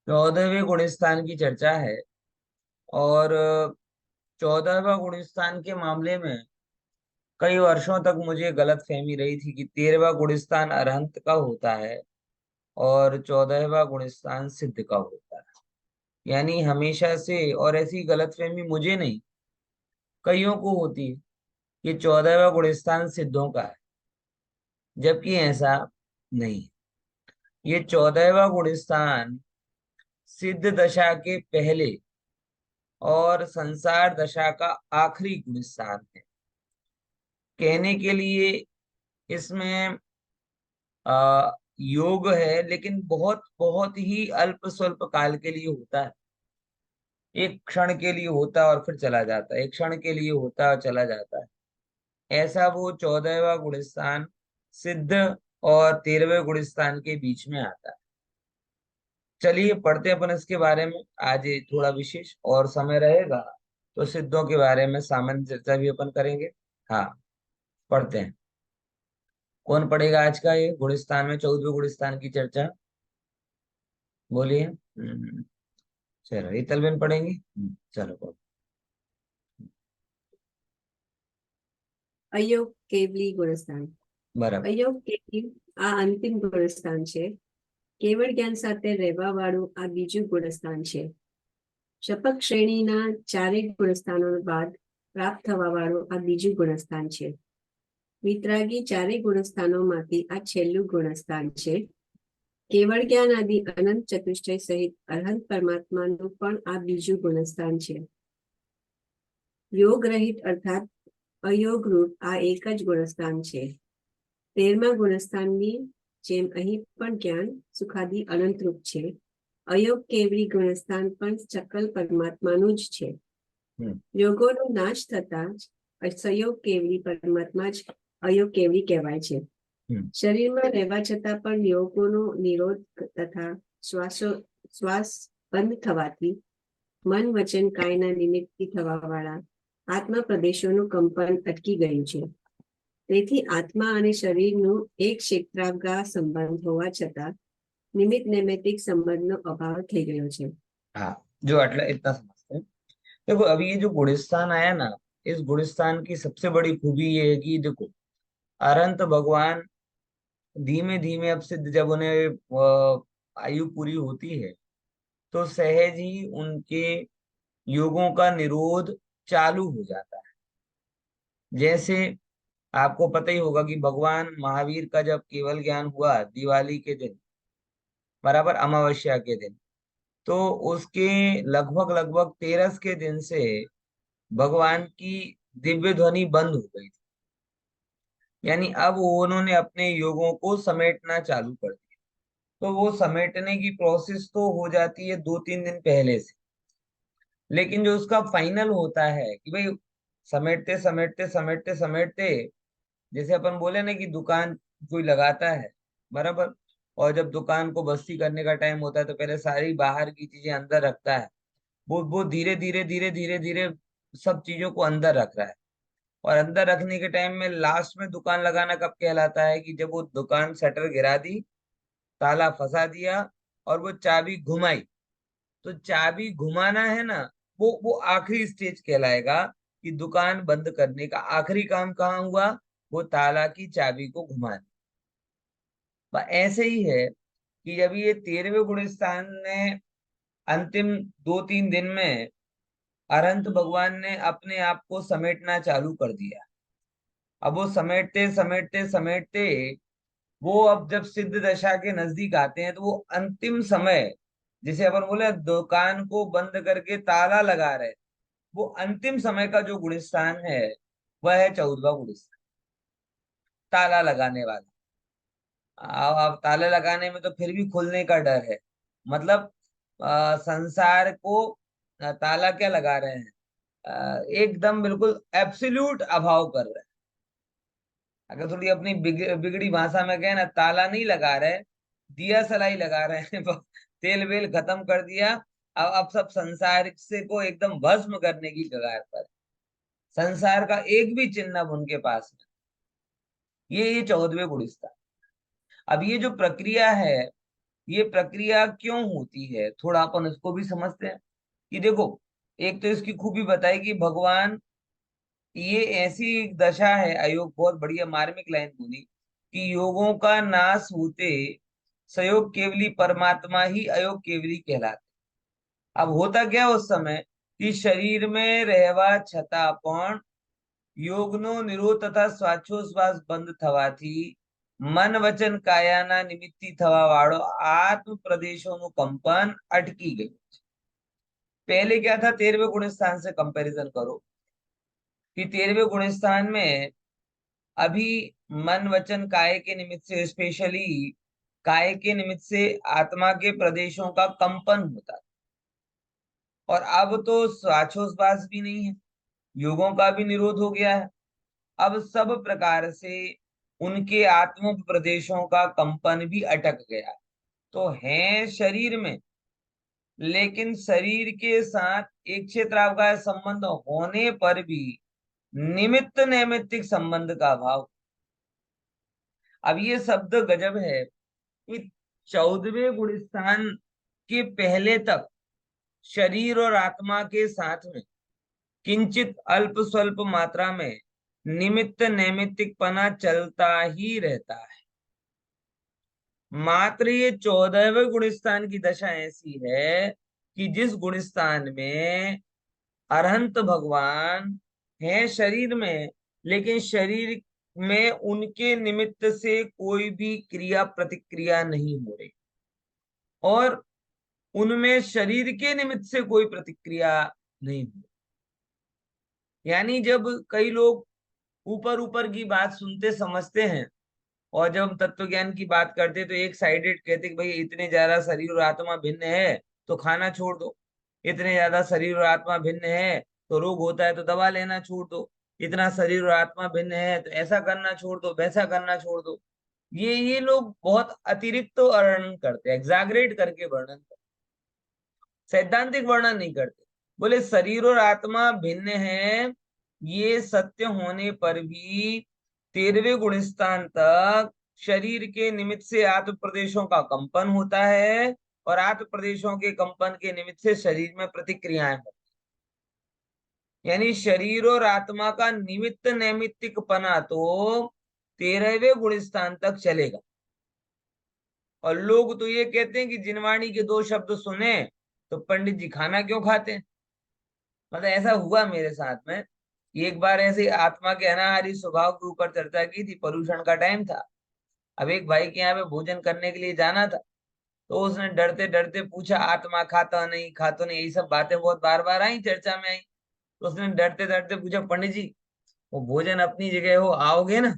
14वें गुणस्थान की चर्चा है। और 14वां गुणस्थान के मामले में कई वर्षों तक मुझे गलत फहमी रही थी कि 13वां गुणस्थान अरहंत का होता है और 14वां गुणस्थान सिद्ध का होता है। यानी हमेशा से, और ऐसी गलत फहमी मुझे नहीं, कईयों को होती है कि 14वां गुणस्थान सिद्धों का है, जबकि ऐसा नहीं है। ये 14वां गुणस्थान सिद्ध दशा के पहले और संसार दशा का आखिरी गुणस्थान है। कहने के लिए इसमें योग है, लेकिन बहुत बहुत ही अल्प स्वल्प काल के लिए होता है। एक क्षण के लिए होता है और फिर चला जाता है, एक क्षण के लिए होता है और चला जाता है। ऐसा वो 14वां गुणस्थान सिद्ध और 13वें गुणस्थान के बीच में आता है। चलिए पढ़ते हैं अपन इसके बारे में। आज ये थोड़ा विशेष और समय रहेगा तो सिद्धों के बारे में सामान्य चर्चा भी अपन करेंगे। हाँ, पढ़ते हैं। कौन पढ़ेगा आज का ये गुणस्थान में 14वें गुणस्थान की चर्चा? बोलिए। चलो रीतल बेन पढ़ेंगी। चलो पढ़ो। અયોગ કેવલી ગુણસ્થાન। बराबर। અયોગ કેવલી આ અંતિમ ગુણસ્થાન છે। કેવળ જ્ઞાન સાથે રહેવા વાળું આ બીજું ગુણસ્થાન છે। શપક શ્રેણીના ચારેય ગુણસ્થાનો બાદ પ્રાપ્ત થવા વાળું આ બીજું ગુણસ્થાન છે। વિતરાગી ચારેય ગુણસ્થાનોમાંથી આ છેલ્લું ગુણસ્થાન છે। કેવળ જ્ઞાન આદિ અનંત ચતુષ્ટય સહિત અરહંત પરમાત્માનું પણ આ બીજું ગુણસ્થાન છે। યોગ રહિત અર્થાત અયોગ રૂપ આ એક જ ગુણસ્થાન છે। 13મા ગુણસ્થાનની જેમ અહીં પણ જ્ઞાન સુખાદી અનંતરૂપ છે। અયોગ કેવલી ગુણસ્થાન પણ ચકલ પરમાત્માનું જ છે। યોગોનો નાશ થતા જ સયોગ કેવલી પરમાત્મા જ અયોગ કેવલી કહેવાય છે। શરીરમાં રહેવા છતાં પણ યોગોનો નિરોધ તથા શ્વાસ બંધ થવાથી મન વચન કાયના નિમિત્તથી થવા વાળા આત્મા પ્રદેશોનું કંપન અટકી ગયું છે। તેથી આત્મા અને શરીરનું એક ક્ષેત્રાગા સંબંધ હોવા છતાં નિમિત્ત નૈમિત્તિક સંબંધનો અભાવ થઈ ગયો છે। हाँ, जो अटला इतना समझते हैं। देखो अभी ये जो गुणस्थान आया ना, इस गुणस्थान की सबसे बड़ी खूबी ये है कि देखो अरंत भगवान धीमे धीमे, अब सिद्ध जब उन्हें आयु पूरी होती है तो सहज ही उनके योगों का निरोध चालू हो जाता है। जैसे आपको पता ही होगा कि भगवान महावीर का जब केवल ज्ञान हुआ दिवाली के दिन, बराबर अमावस्या के दिन, तो उसके लगभग लगभग 13 के दिन से भगवान की दिव्य ध्वनि बंद हो गई थी। यानी अब उन्होंने अपने योगों को समेटना चालू कर दिया। तो वो समेटने की प्रोसेस तो हो जाती है 2-3 दिन पहले से, लेकिन जो उसका फाइनल होता है कि भाई समेटते समेटते समेटते समेटते, जैसे अपन बोले ना कि दुकान कोई लगाता है, बराबर, और जब दुकान को बस्ती करने का टाइम होता है तो पहले सारी बाहर की चीजें अंदर रखता है। वो धीरे धीरे धीरे धीरे धीरे सब चीजों को अंदर रख रहा है। और अंदर रखने के टाइम में लास्ट में दुकान लगाना कब कहलाता है? कि जब वो दुकान शटर गिरा दी, ताला फंसा दिया और वो चाबी घुमाई। तो चाबी घुमाना है ना, वो आखिरी स्टेज कहलाएगा कि दुकान बंद करने का आखिरी काम कहाँ हुआ? वो ताला की चाबी को घुमाना। ऐसे ही है कि जब ये 13वें गुणस्थान ने अंतिम 2-3 दिन में अनंत भगवान ने अपने आप को समेटना चालू कर दिया। अब वो समेटते समेटते समेटते, वो अब जब सिद्ध दशा के नजदीक आते हैं तो वो अंतिम समय, जिसे अपन बोले दुकान को बंद करके ताला लगा रहे, वो अंतिम समय का जो गुणस्थान है वह है 14वां गुणस्थान, ताला लगाने वाला। अब ताले लगाने में तो फिर भी खुलने का डर है। मतलब संसार को ताला क्या लगा रहे हैं? एकदम बिल्कुल एब्सोल्यूट अभाव कर रहे हैं। अगर थोड़ी अपनी बिगड़ी भाषा में कहे ना, ताला नहीं लगा रहे, दिया सलाई लगा रहे हैं। तेल वेल खत्म कर दिया। अब सब संसार से को एकदम भस्म करने की कगार पर। संसार का एक भी चिन्ह अब उनके पास नहीं। ये 14वें गुणस्थान। अब ये जो प्रक्रिया है ये प्रक्रिया क्यों होती है, थोड़ा अपन इसको भी समझते हैं। कि देखो, एक तो इसकी खूबी बताई कि भगवान, ये ऐसी एक दशा है, अयोग, बहुत बढ़िया मार्मिक लाइन बोली, कि योगों का नाश होते सयोग केवली परमात्मा ही अयोग केवली कहलाते। अब होता क्या उस समय, कि शरीर में रहवा छता पण યોગનો નિરોધ તથા શ્વાસોશ્વાસ બંધ થવાથી મન વચન કાયાના નિમિત્તિ થવા વાળો આત્મ પ્રદેશોનું કંપન અટકી ગયું છે। पहले क्या था, 13वें गुण स्थान से कंपैरिजन करो, कि 13वें गुण स्थान में अभी मन वचन काय के निमित्त से, स्पेशली काय के निमित्त से आत्मा के प्रदेशों का कंपन होता था। और अब तो श्वासोश्वास भी नहीं है, योगों का भी निरोध हो गया है। अब सब प्रकार से उनके आत्म प्रदेशों का कंपन भी अटक गया। तो है शरीर में, लेकिन शरीर के साथ एक क्षेत्रावकाश संबंध होने पर भी निमित्त नैमित्तिक संबंध का अभाव। अब ये शब्द गजब है कि 14वें गुण स्थान के पहले तक शरीर और आत्मा के साथ में किंचित अल्प स्वल्प मात्रा में निमित्त नैमित्तिकपना चलता ही रहता है। मात्र ये 14वें गुण स्थान की दशा ऐसी है कि जिस गुण स्थान में अरहंत भगवान है शरीर में, लेकिन शरीर में उनके निमित्त से कोई भी क्रिया प्रतिक्रिया नहीं हो रही, और उनमें शरीर के निमित्त से कोई प्रतिक्रिया नहीं हो रही। यानी जब कई लोग ऊपर ऊपर की बात सुनते समझते हैं, और जब हम तत्व ज्ञान की बात करते तो एक साइडेड कहते कि भाई इतने ज्यादा शरीर और आत्मा भिन्न है तो खाना छोड़ दो, इतने ज्यादा शरीर और आत्मा भिन्न है तो रोग होता है तो दवा लेना छोड़ दो, इतना शरीर और आत्मा भिन्न है तो ऐसा करना छोड़ दो, वैसा करना छोड़ दो। ये लोग बहुत अतिरिक्त तो वर्णन करते हैं, एग्जैगरेट करके वर्णन करते, सैद्धांतिक वर्णन नहीं करते। बोले शरीर और आत्मा भिन्न है, ये सत्य होने पर भी 13वें गुण स्थान तक शरीर के निमित्त से आत्म प्रदेशों का कंपन होता है, और आत्म प्रदेशों के कंपन के निमित्त से शरीर में प्रतिक्रियाएं होती। यानी शरीर और आत्मा का निमित्त नैमित्तिकपना तो 13वें गुण स्थान तक चलेगा। और लोग तो ये कहते हैं कि जिनवाणी के 2 शब्द सुने तो पंडित जी खाना क्यों खाते हैं। मतलब ऐसा हुआ मेरे साथ में। एक बार ऐसे आत्मा के अनाहारी स्वभाव के ऊपर चर्चा की थी, पोल्यूशन का टाइम था। अब एक भाई के यहाँ पे भोजन करने के लिए जाना था, तो उसने डरते डरते पूछा, आत्मा खाता नहीं, खातो नहीं, यही सब बातें बहुत बार बार आई, चर्चा में आई। तो उसने डरते डरते पूछा, पंडित जी वो भोजन अपनी जगह हो, आओगे ना?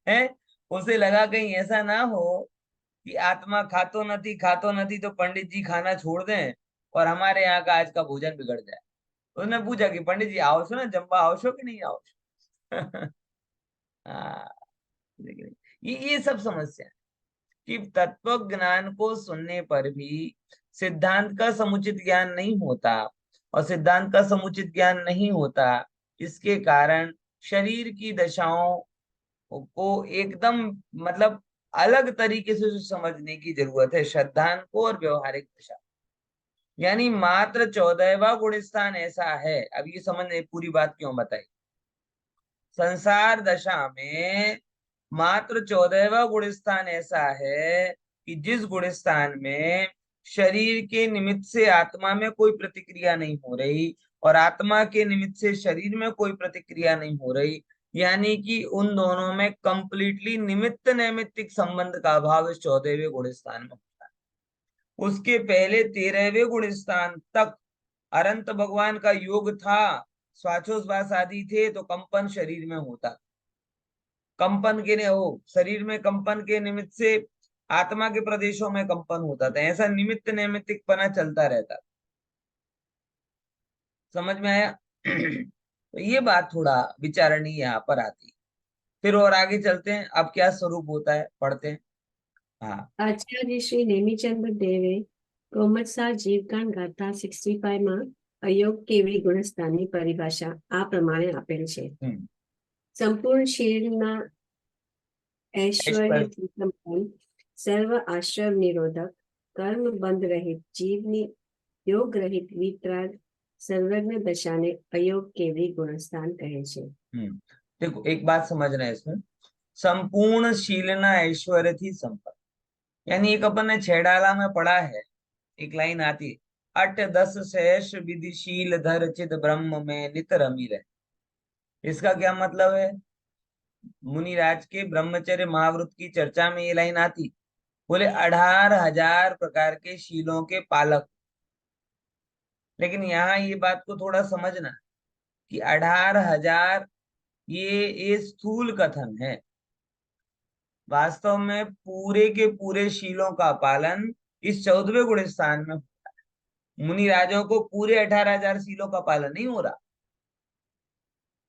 है, उसे लगा कहीं ऐसा ना हो कि आत्मा खातो नथी तो पंडित जी खाना छोड़ दें और हमारे यहाँ का आज का भोजन बिगड़ जाए। उसने पूछा कि पंडित जी आओ छो ना, जम्बा आओ छो कि नहीं आओ छो? हाँ, लेकिन ये सब समस्या है कि तत्व ज्ञान को सुनने पर भी सिद्धांत का समुचित ज्ञान नहीं होता, और सिद्धांत का समुचित ज्ञान नहीं होता, इसके कारण शरीर की दशाओं को एकदम, मतलब अलग तरीके से समझने की जरूरत है, श्रद्धांत को और व्यवहारिक दशा। यानी मात्र 14वां गुण स्थान ऐसा है। अब ये समझने पूरी बात क्यों बताई। संसार दशा में मात्र 14वां गुण स्थान ऐसा है कि जिस गुण स्थान में शरीर के निमित्त से आत्मा में कोई प्रतिक्रिया नहीं हो रही, और आत्मा के निमित्त से शरीर में कोई प्रतिक्रिया नहीं हो रही, यानी कि उन दोनों में कंप्लीटली निमित्त नैमित्तिक संबंध का अभाव इस 14वें गुण स्थान में होता है। उसके पहले 13वें गुण स्थान तक अनंत भगवान का योग था, श्वासोश्वास आदि थे तो कंपन शरीर में होता, कंपन के ने हो शरीर में कंपन के निमित्त से आत्मा के प्रदेशों में कंपन होता था, ऐसा निमित्त नैमित्तिकपना चलता रहता। समझ में आया? तो ये बात थोड़ा विचारणीय यहाँ पर आती। फिर और आगे चलते हैं, अब क्या स्वरूप होता है पढ़ते हैं। हाँ, આચાર્ય શ્રી નેમિચંદ્ર દેવે કોમતસાર જીવકાંડ ગાથા 65 માં અયોગ કેવડી ગુણસ્થાનની પરિભાષા આ પ્રમાણે આપેલ છે। સંપૂર્ણ શરીરના ऐश्वर्य संपन्न, सर्व आश्रव निरोधक, કર્મ બંધ રહિત, જીવની યોગ રહિત વિતરાગ સર્વજ્ઞ દશાને અયોગ કેવરી ગુણસ્થાન કહે છે। देखो एक बात समझना है इसमें, संपूर्ण शीलना ऐश्वर्य थी संपन्न, यानी एक अपन ने छेड़ाला में पढ़ा है, एक लाइन आती है, 8 10 शेष विधिशील धर चित ब्रह्म में नित रमी रहे। इसका क्या मतलब है? मुनिराज के ब्रह्मचर्य महाव्रत की चर्चा में ये लाइन आती, बोले 18,000 प्रकार के शीलों के पालक। लेकिन यहाँ ये बात को थोड़ा समझना कि 18,000 ये स्थूल कथन है, वास्तव में पूरे के पूरे शीलों का पालन इस 14वें गुण स्थान में होता है। मुनिराजों को पूरे 18,000 शीलों का पालन नहीं हो रहा,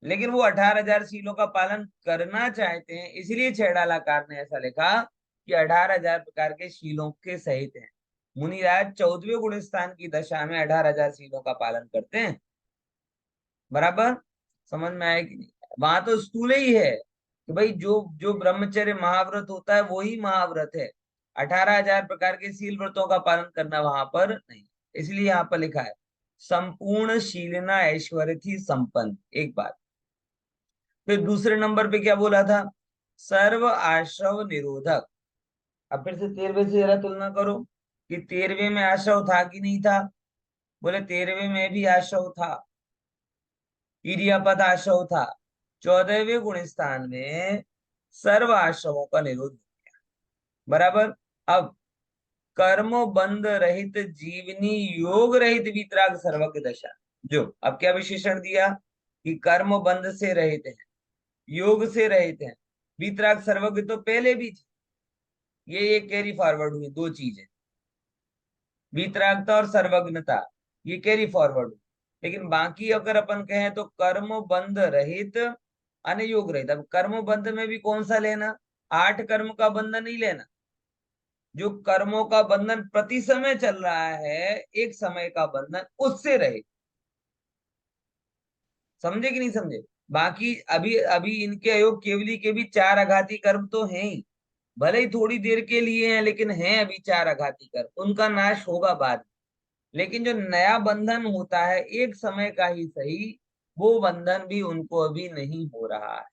लेकिन वो 18,000 शीलों का पालन करना चाहते हैं, इसलिए छेड़ालाकार ने ऐसा लिखा कि 18,000 प्रकार के शीलों के सहित हैं। मुनिराज 14वें गुण स्थान की दशा में 18,000 शीलों का पालन करते हैं। बराबर समझ में आया कि नहीं? वहां तो स्थूल ही है कि भाई जो जो ब्रह्मचर्य महाव्रत होता है वही महाव्रत है, 18,000 प्रकार के शील व्रतों का पालन करना वहां पर नहीं। इसलिए यहाँ पर लिखा है संपूर्ण शीलना ऐश्वर्य थी संपन्न, एक बात। फिर दूसरे नंबर पे क्या बोला था? सर्व आश्रव निरोधक। अब फिर से 13वें से जरा तुलना करो कि 13वें में आश्रव था कि नहीं था। बोले 13वें में भी आश्रव था, इरियापद आश्रव था। 14वें गुण स्थान में सर्व आश्रवों का निरोध हो गया। बराबर। अब कर्म बंध रहित जीवनी योग रहित वितराग सर्वज्ञ दशा, जो अब क्या विशेषण दिया कि कर्म बंध से रहित है, योग से रहित है, वितराग सर्वज्ञ तो पहले भी थी, ये कैरी फॉरवर्ड हुई, दो चीजें, वितरागता और सर्वज्ञता, ये कैरी फॉरवर्ड हुई। लेकिन बाकी अगर अपन कहें तो कर्म बंध रहित अनयोग रहित। अब कर्म बंध में भी कौन सा लेना? 8 कर्म का बंधन नहीं लेना, जो कर्मों का बंधन प्रति समय चल रहा है, एक समय का बंधन, उससे रहे। समझे कि नहीं समझे? बाकी अभी अभी इनके अयोग केवली के भी 4 आघाती कर्म तो हैं ही, भले ही थोड़ी देर के लिए हैं, लेकिन हैं अभी 4 आघाती कर्म, उनका नाश होगा बाद में। लेकिन जो नया बंधन होता है एक समय का ही सही, वो बंधन भी उनको अभी नहीं हो रहा है,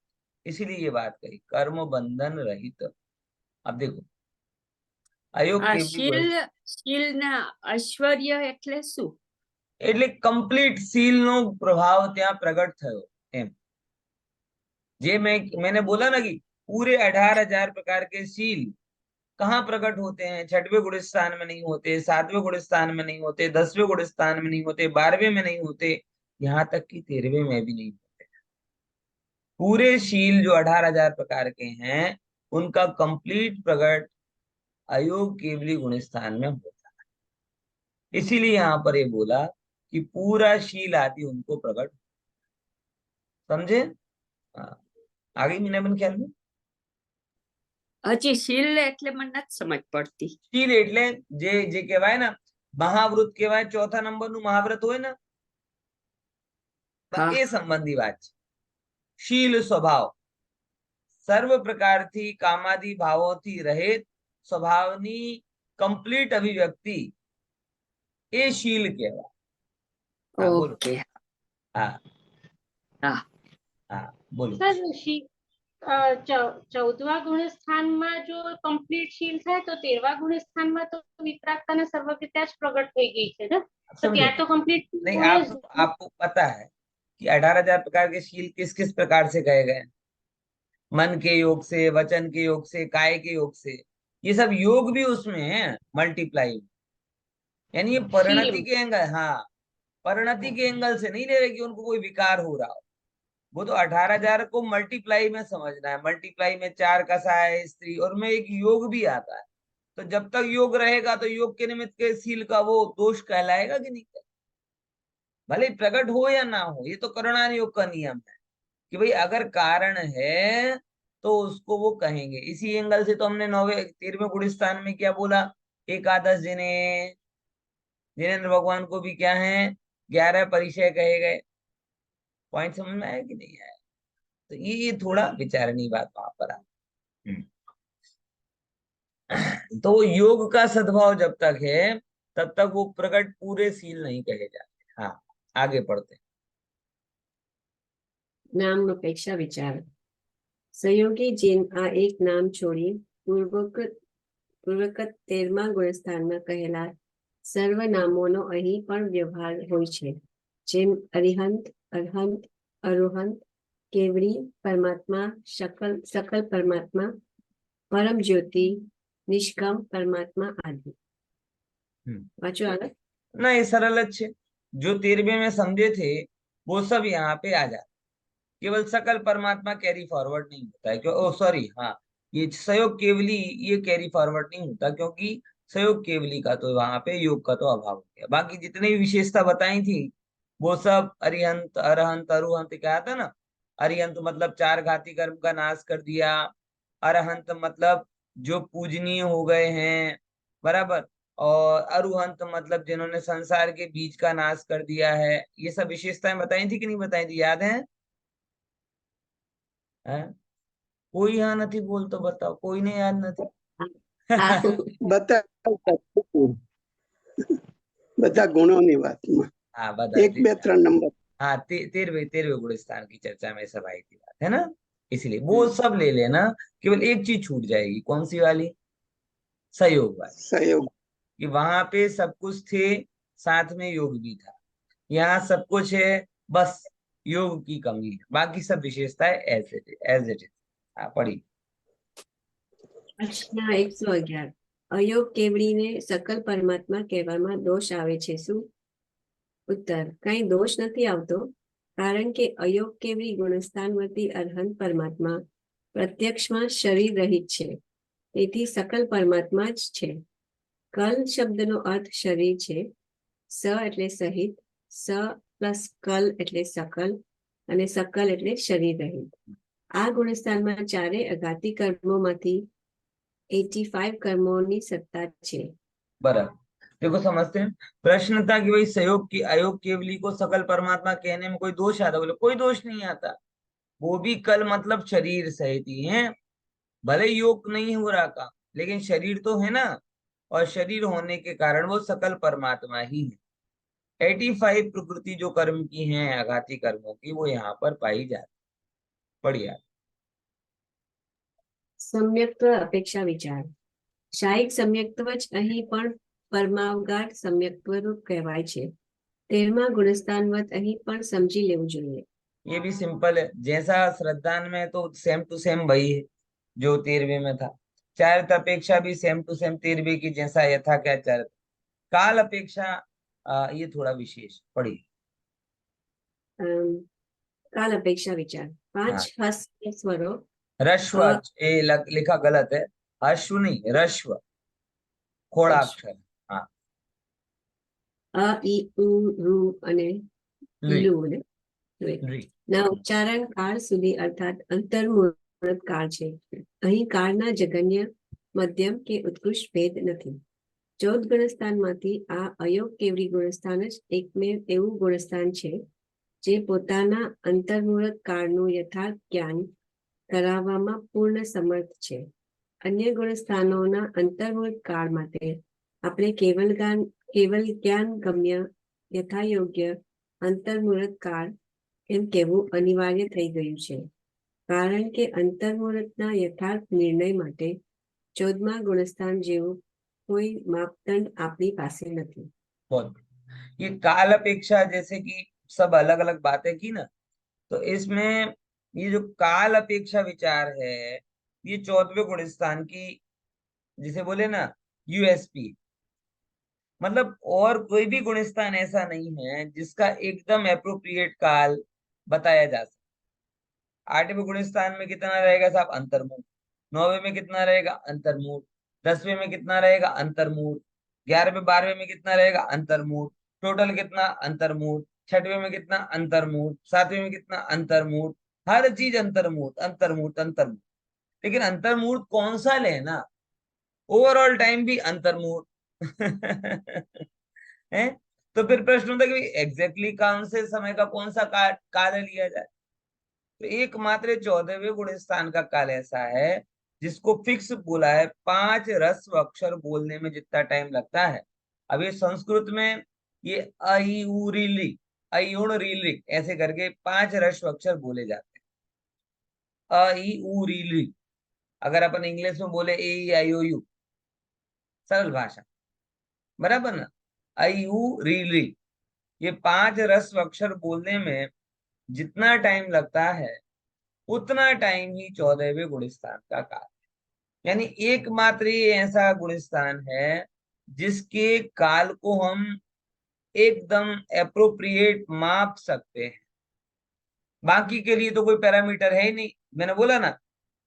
इसीलिए ये बात कही कर्म बंधन रहित। अब देखो अयोग આ केवली શીલ ના ઐશ્વર્ય એટલે શું? એટલે કમ્પ્લીટ સીલ નો પ્રભાવ ત્યાં પ્રગટ થયો એમ। जे मैंने बोला ना कि पूरे 18,000 प्रकार के शील कहाँ प्रकट होते हैं? 6वें गुण स्थान में नहीं होते, 7वें गुण स्थान में नहीं होते, 10वें गुण स्थान में नहीं होते, 12वें में नहीं होते, यहाँ तक कि 13वें में भी नहीं होते। पूरे शील जो 18,000 प्रकार के हैं उनका कंप्लीट प्रकट अयोग केवली गुण स्थान में होता है। इसीलिए यहाँ पर ये बोला कि पूरा शील आदि उनको प्रकट। समझे? हाँ, आगे मीना बन ख्याल में હજી શીલ એટલે મને નથી સમજ પડતી। शील એટલે જે કહેવાય ને મહાવ્રત કહેવાય, ચોથા નંબરનું મહાવ્રત હોય ને, હા એ સંબંધી વાત છે। शील स्वभाव સર્વ પ્રકારથી કામાદી ભાવોથી રહિત સ્વભાવની કમ્પ્લીટ અભિવ્યક્તિ, એ शील કહેવાય। हाँ बोलो। ઓકે हाँ હા हाँ बोलो। સર 14મા ગુણ સ્થાનમાં જો કમ્પ્લીટ શીલ થાય તો 13મા ગુણ સ્થાનમાં તો વિતરાગતા અને સર્વજ્ઞતા જ પ્રગટ થઈ ગઈ છે ને, તો समझे? ત્યાં तो कंप्लीट नहीं, आपको पता है कि 18,000 प्रकार के शील किस किस प्रकार से कहे गए? मन के योग से, वचन के योग से, काय के योग से, ये सब योग भी उसमें है मल्टीप्लाई। यानी ये परिणति के एंगल, हाँ परिणति के एंगल से नहीं ले रहे कि उनको कोई विकार हो रहा हो, वो तो 18,000 को मल्टीप्लाई में समझना है। मल्टीप्लाई में 4 कसा है स्त्री, और में एक योग भी आता है। तो जब तक योग रहेगा तो योग के निमित्त के शील का वो दोष कहलाएगा कि नहीं? भले प्रकट हो या ना हो, ये तो करुणान योग का नियम है कि भाई अगर कारण है तो उसको वो कहेंगे। इसी एंगल से तो हमने 9वें 13वें गुण स्थान में क्या बोला? एकादश जिन्हें, जिनेन्द्र भगवान को भी क्या है 11 परिचय कहे गए। पॉइंट समझ में आया कि नहीं आया? तो ये थोड़ा विचारणीय बात वहां पर आ। तो वो योग का सद्भाव जब तक है तब तक वो प्रकट पूरे शील नहीं कहे जाते। हाँ, आगे पढ़ते हैं। નામ અપેક્ષા વિચાર સહયોગી જેમ આ એક નામ છોડી પૂર્વક 13મા ગુણસ્થાનમાં કહેલા સર્વ નામોનો અહીં પણ વ્યવહાર હોય છે, જેમ અરિહંત, અરહંત, અરોહંત, કેવડી, પરમાત્મા, सकल परमात्मा, परम ज्योति, निष्काम परमात्मा आदि। वाचो आगे। ना ये सरल अच्छे जो 13वें में समझे थे वो सब यहाँ पे आ जाते। केवल सकल परमात्मा कैरी फॉरवर्ड नहीं होता है, क्यों? ओ सॉरी, हाँ, ये सहयोग केवली ये कैरी फॉरवर्ड नहीं होता, क्योंकि सहयोग केवली का तो वहां पे योग का तो अभाव हो गया। बाकी जितनी भी विशेषता बताई थी वो सब अरिहंत, अरहंत, अरुहंत क्या था ना। अरिहंत मतलब चार घाती कर्म का नाश कर दिया। अरहंत मतलब जो पूजनीय हो गए हैं, बराबर। और अरुहंत मतलब जिन्होंने संसार के बीज का नाश कर दिया है। ये सब विशेषताएं बताई थी कि नहीं बताई थी, याद है? हैं? कोई यहाँ नहीं बोल तो बताओ, कोई ने याद नहीं। બધા ગુણોની વાતમાં हाँ बता 1, 2, 3 નંબર। हाँ, 13वें गुणस्थान की चर्चा में सब आई थी बात, है ना। इसलिए वो सब ले लेना, केवल एक चीज छूट जाएगी, कौन सी वाली? सहयोग वाली। સહયોગ कि वहां पे सब कुछ थे, साथ में योग भी था। यहाँ सब कुछ है, बस योग की कमी है, बाकी सब विशेषताएं एज इट इज। हाँ, पढ़ी। પ્રશ્ન 111 અયોગ કેવડીને सकल પરમાત્મા કહેવામાં દોષ આવે છે શું? ઉત્તર કઈ દોષ નથી આવતો, કારણ કે અયોગ કેવડી ગુણસ્થાનવતી અરહંત પરમાત્મા પ્રત્યક્ષમાં શરીર રહિત છે, તેથી सकल પરમાત્મા જ છે। કલ શબ્દનો અર્થ શરીર છે। સ એટલે સહિત, સ પ્લસ કલ એટલે सकल અને सकल એટલે શરીર રહિત। આ ગુણસ્થાનમાં ચારે અઘાતી કર્મોમાંથી 85 कर्मों सत्ता छे। बराबर। देखो समझते हैं। प्रश्न था कि भाई सहयोग की अयोग केवली को सकल परमात्मा कहने में कोई दोष आता? बोले कोई दोष नहीं आता। वो भी कल मतलब शरीर सहित ही है, भले योग नहीं हो रहा का, लेकिन शरीर तो है ना। और शरीर होने के कारण वो सकल परमात्मा ही है। 85 प्रकृति जो कर्म की हैं, आघाती कर्मों की, वो यहाँ पर पाई जाती। बढ़िया। सम्यक्त्व अपेक्षा विचार शायिक सम्यक्त्व ज અહીં પણ પરમાવગાઢ सम्यक्त्व રૂપ કહેવાય છે। 13મા ગુણસ્થાનવત અહીં પણ સમજી લેવું જોઈએ। ये भी सिंपल है, जैसा श्रद्धान में तो सेम टू सेम वही है जो 13वें में था। चारित्र अपेक्षा भी सेम टू सेम 13वें की जैसा यथा क्या चारित्र। काल अपेक्षा ये थोड़ा विशेष। पढ़िए। કાલ અપેક્ષા વિચાર 5 હસ્ત સ્વરો रश्व, ये लिखा गलत है, अश्व नहीं, रश्व खोड़ा अक्षर। हाँ, અ ઈ ઉ ઋ અને लुई, લુ ને लुई। ના ઉચ્ચારણ કાળ સુધી અર્થાત અંતર્મુહૂર્ત કાળ છે। અહીં કાળના જગન્ય મધ્યમ કે ઉત્કૃષ્ટ ભેદ નથી। 14 ગુણસ્થાનમાંથી આ અયોગ કેવડી ગુણસ્થાન જ એકમેવ એવું ગુણસ્થાન છે જે પોતાના અંતર્મુહૂર્ત કાળનું યથાર્થ જ્ઞાન કરાવવામાં પૂર્ણ સમર્થ છે। અન્ય ગુણસ્થાનોના અંતર્મુહૂર્ત કાળ માટે આપણે કેવલ જ્ઞાન ગમ્ય યથાયોગ્ય અંતર્મુહૂર્ત કાળ એમ કહેવું અનિવાર્ય થઈ ગયું છે, કારણ કે અંતર્મુહૂર્તના યથાર્થ નિર્ણય માટે 14મા ગુણસ્થાન જેવું कोई मापदंड आपनी पासे नहीं। बहुत। ये काल अपेक्षा जैसे कि सब अलग अलग बातें की ना, तो इसमें ये जो काल अपेक्षा विचार है, ये 14वें गुणस्थान की, जिसे बोले ना, यूएसपी। मतलब और कोई भी गुणस्थान ऐसा नहीं है जिसका एकदम एप्रोप्रिएट काल बताया जा सके। 8वें गुणस्थान में कितना रहेगा साहब? अंतर्मुख। 9वें में कितना रहेगा? अंतर्मुख। 10वें में कितना रहेगा? अंतर्मुख। 11वें 12वें में कितना रहेगा? अंतर्मुख। टोटल कितना? अंतर्मुख। 6वें में कितना? अंतर्मुख। 7वें में कितना? अंतर्मुख। हर चीज अंतर्मुख अंतर्मुख अंतर्मुख। लेकिन अंतर्मुहूर्त कौन सा लेना? ओवरऑल टाइम भी अंतर्मुहूर्त है। तो फिर प्रश्न होता है कि एग्जैक्टली कौन से समय का कौन सा काल लिया जाए। तो एकमात्र 14वें गुणस्थान का काल ऐसा है जिसको फिक्स बोला है, 5 ह्रस्व अक्षर बोलने में जितना टाइम लगता है, अब ये संस्कृत में ये आई उ रीली, आई उण रीली ऐसे करके 5 ह्रस्व अक्षर बोले जाते हैं। आई उ रीली, अगर अपन इंग्लिश में बोले ए आई ओ यू, सरल भाषा, बराबर ना, आई उ रीली, ये 5 ह्रस्व अक्षर बोलने में जितना टाइम लगता है उतना टाइम ही 14वें गुणस्थान का काल। यानी एकमात्र ये ऐसा गुणस्थान है जिसके काल को हम एकदम एप्रोप्रिएट माप सकते हैं। बाकी के लिए तो कोई पैरामीटर है ही नहीं। मैंने बोला ना,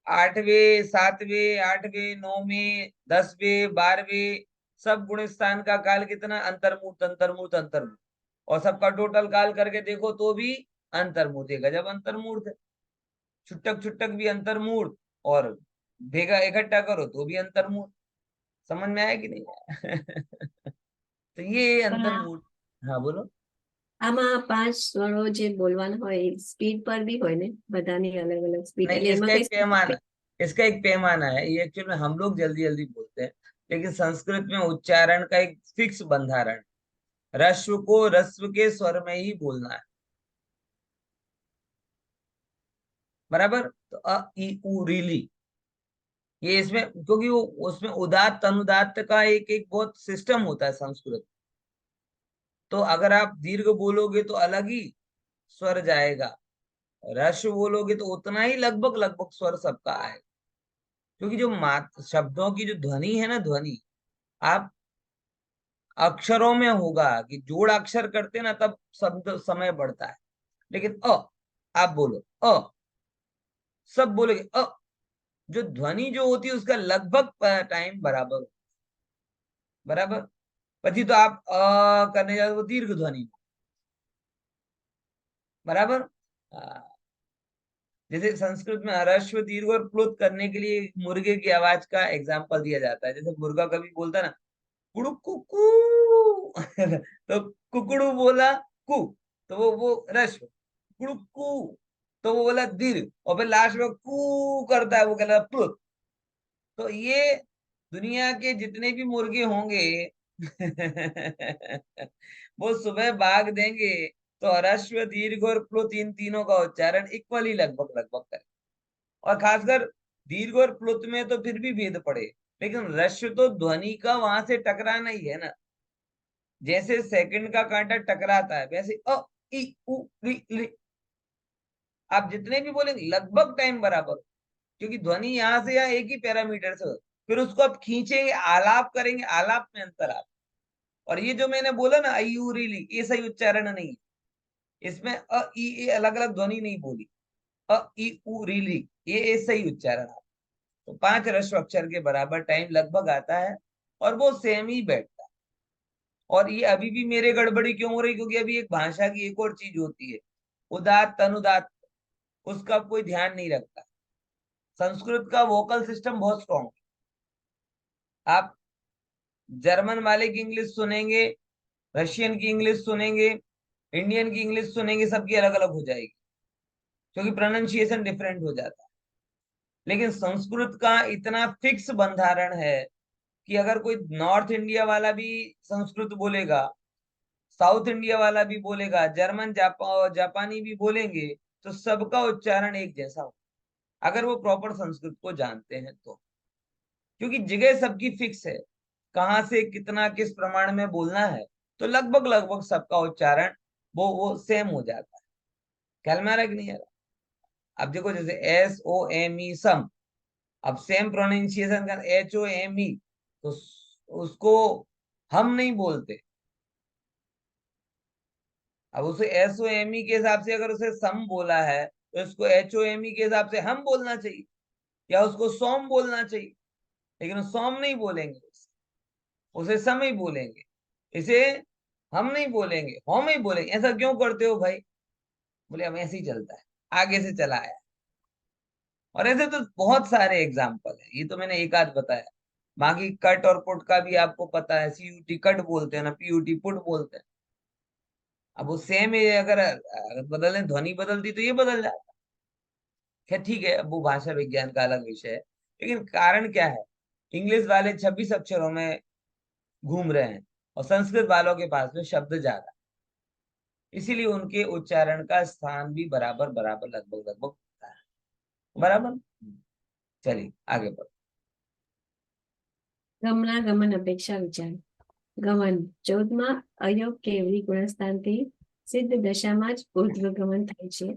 8वें 7वें 8वें 9वें 10वें 12वें सब गुणस्थान का काल कितना, अंतर्मूर्त अंतर्मूर्त अंतर्मूर्त, और सबका टोटल काल करके देखो तो भी अंतर्मूर्त, है गजब अंतर्मूर्त है। छुट्टक छुट्टक भी अंतर्मूर्त, और भेगा इकट्ठा करो तो भी अंतर्मूर्त। समझ में आया कि नहीं आया? तो ये अंतर्मूर्त। हाँ बोलो। આમાં 5 સ્વરો જે બોલવાના હોય સ્પીડ પર બી હોય ને, બધાની અલગ અલગ સ્પીડ, नहीं, એટલે એમાં इसका કઈ एक पैमाना, इसका एक पैमाना है। ये एक्चुअली में हम लोग जल्दी जल्दी बोलते हैं, लेकिन संस्कृत में उच्चारण का एक फिक्स बंधारण, ह्रस्व को ह्रस्व के स्वर में ही बोलना है, बराबर। तो अ ई उ रीली, ये इसमें, क्योंकि वो उसमें उदात्त अनुदात्त का एक एक बहुत सिस्टम होता है संस्कृत। तो अगर आप दीर्घ बोलोगे तो अलग ही स्वर जाएगा, ह्रस्व बोलोगे तो उतना ही लगभग लगभग स्वर सबका आएगा। क्योंकि जो मात शब्दों की जो ध्वनि है ना, ध्वनि आप अक्षरों में होगा कि जोड़ अक्षर करते ना तब शब्द समय बढ़ता है, लेकिन आप बोलो सब बोलोगे जो ध्वनि जो होती है उसका लगभग टाइम बराबर हो, बराबर। पची तो आप करने जाओ वो दीर्घ ध्वनि, बराबर। जैसे संस्कृत में ह्रस्व दीर्घ और प्लुत करने के लिए मुर्गे की आवाज का एग्जाम्पल दिया जाता है। जैसे मुर्गा कभी बोलता है ना कुड़ू कुकू तो कुकड़ू बोला कु, तो वो ह्रस्व, कुड़ू कु तो वो बोला दीर्घ, और फिर लास्ट में कू करता है वो कहता है प्लुत। तो ये दुनिया के जितने भी मुर्गे होंगे वो सुबह भाग देंगे तो ह्रस्व दीर्घ और प्लुत इन तीनों का उच्चारण इक्वली लगभग लगभग करें। और खासकर दीर्घ और प्लुत में तो फिर भी भेद पड़े, लेकिन ह्रस्व तो ध्वनि का वहां से टकराना ही है ना। जैसे सेकंड का कांटा टकराता है वैसे अ इ उ री आप जितने भी बोलेंगे लगभग टाइम बराबर हो, क्योंकि ध्वनि यहाँ से यहाँ एक ही पैरामीटर से हो। फिर उसको आप खींचेंगे, आलाप करेंगे, आलाप में अंतर आता। और ये जो मैंने बोला ना अयूरीली, ये सही उच्चारण नहीं है। इसमें अ ई ए अलग अलग ध्वनि नहीं बोली, अ ई उ रीली ये सही उच्चारण आता। तो 5 ह्रस्व अक्षर के बराबर टाइम लगभग आता है, और वो सेम ही बैठता है। और ये अभी भी मेरे गड़बड़ी क्यों हो रही, क्योंकि अभी एक भाषा की एक और चीज होती है, उदात्त अनुदात्त, उसका कोई ध्यान नहीं रखता। संस्कृत का वोकल सिस्टम बहुत स्ट्रॉन्ग है। आप जर्मन वाले की इंग्लिश सुनेंगे, रशियन की इंग्लिश सुनेंगे, इंडियन की इंग्लिश सुनेंगे, सबकी अलग अलग हो जाएगी, क्योंकि प्रोनाउंसिएशन डिफरेंट हो जाता है। लेकिन संस्कृत का इतना फिक्स बंधारण है कि अगर कोई नॉर्थ इंडिया वाला भी संस्कृत बोलेगा, साउथ इंडिया वाला भी बोलेगा, जर्मन जापानी भी बोलेंगे, तो सबका उच्चारण एक जैसा हो, अगर वो प्रॉपर संस्कृत को जानते हैं तो। क्योंकि जगह सबकी फिक्स है, कहाँ से कितना किस प्रमाण में बोलना है, तो लगभग लगभग सबका उच्चारण वो सेम हो जाता है। ख्याल में आ रहा है कि नहीं आ रहा? अब देखो जैसे SOME सम, अब सेम प्रोनाउंसिएशन का HOME, तो उसको हम नहीं बोलते। अब उसे SOME के हिसाब से अगर उसे सम बोला है तो उसको HOME के हिसाब से हम बोलना चाहिए, या उसको सोम बोलना चाहिए, लेकिन सोम नहीं बोलेंगे, उसे सम ही बोलेंगे, इसे हम नहीं बोलेंगे, हम ही बोलेंगे। ऐसा क्यों करते हो भाई? बोले हम ऐसे ही चलता है, आगे से चला आया। और ऐसे तो बहुत सारे एग्जाम्पल है, ये तो मैंने एक आध बताया। बाकी कट और पुट का भी आपको पता है, CUT कट बोलते हैं ना, PUT पुट बोलते हैं। अब वो सेम है, अगर बदलें, ध्वनि बदलती तो ये बदल जाता। खैर ठीक है, अब वो भाषा विज्ञान का अलग विषय है। लेकिन कारण क्या है, इंग्लिश वाले 26 अक्षरों में घूम रहे हैं और संस्कृत वालों के पास में शब्द ज्यादा, इसीलिए उनके उच्चारण का स्थान भी बराबर बराबर लगभग लगभग होता है। बराबर। चलिए आगे बढ़ो। ગમનાગમન અપેક્ષા વિચાર. ગમન 14માં અયોગ કેવડી ગુણસ્થાનથી સિદ્ધ દશામાં જ ઉર્ધ્વગમન થાય છે,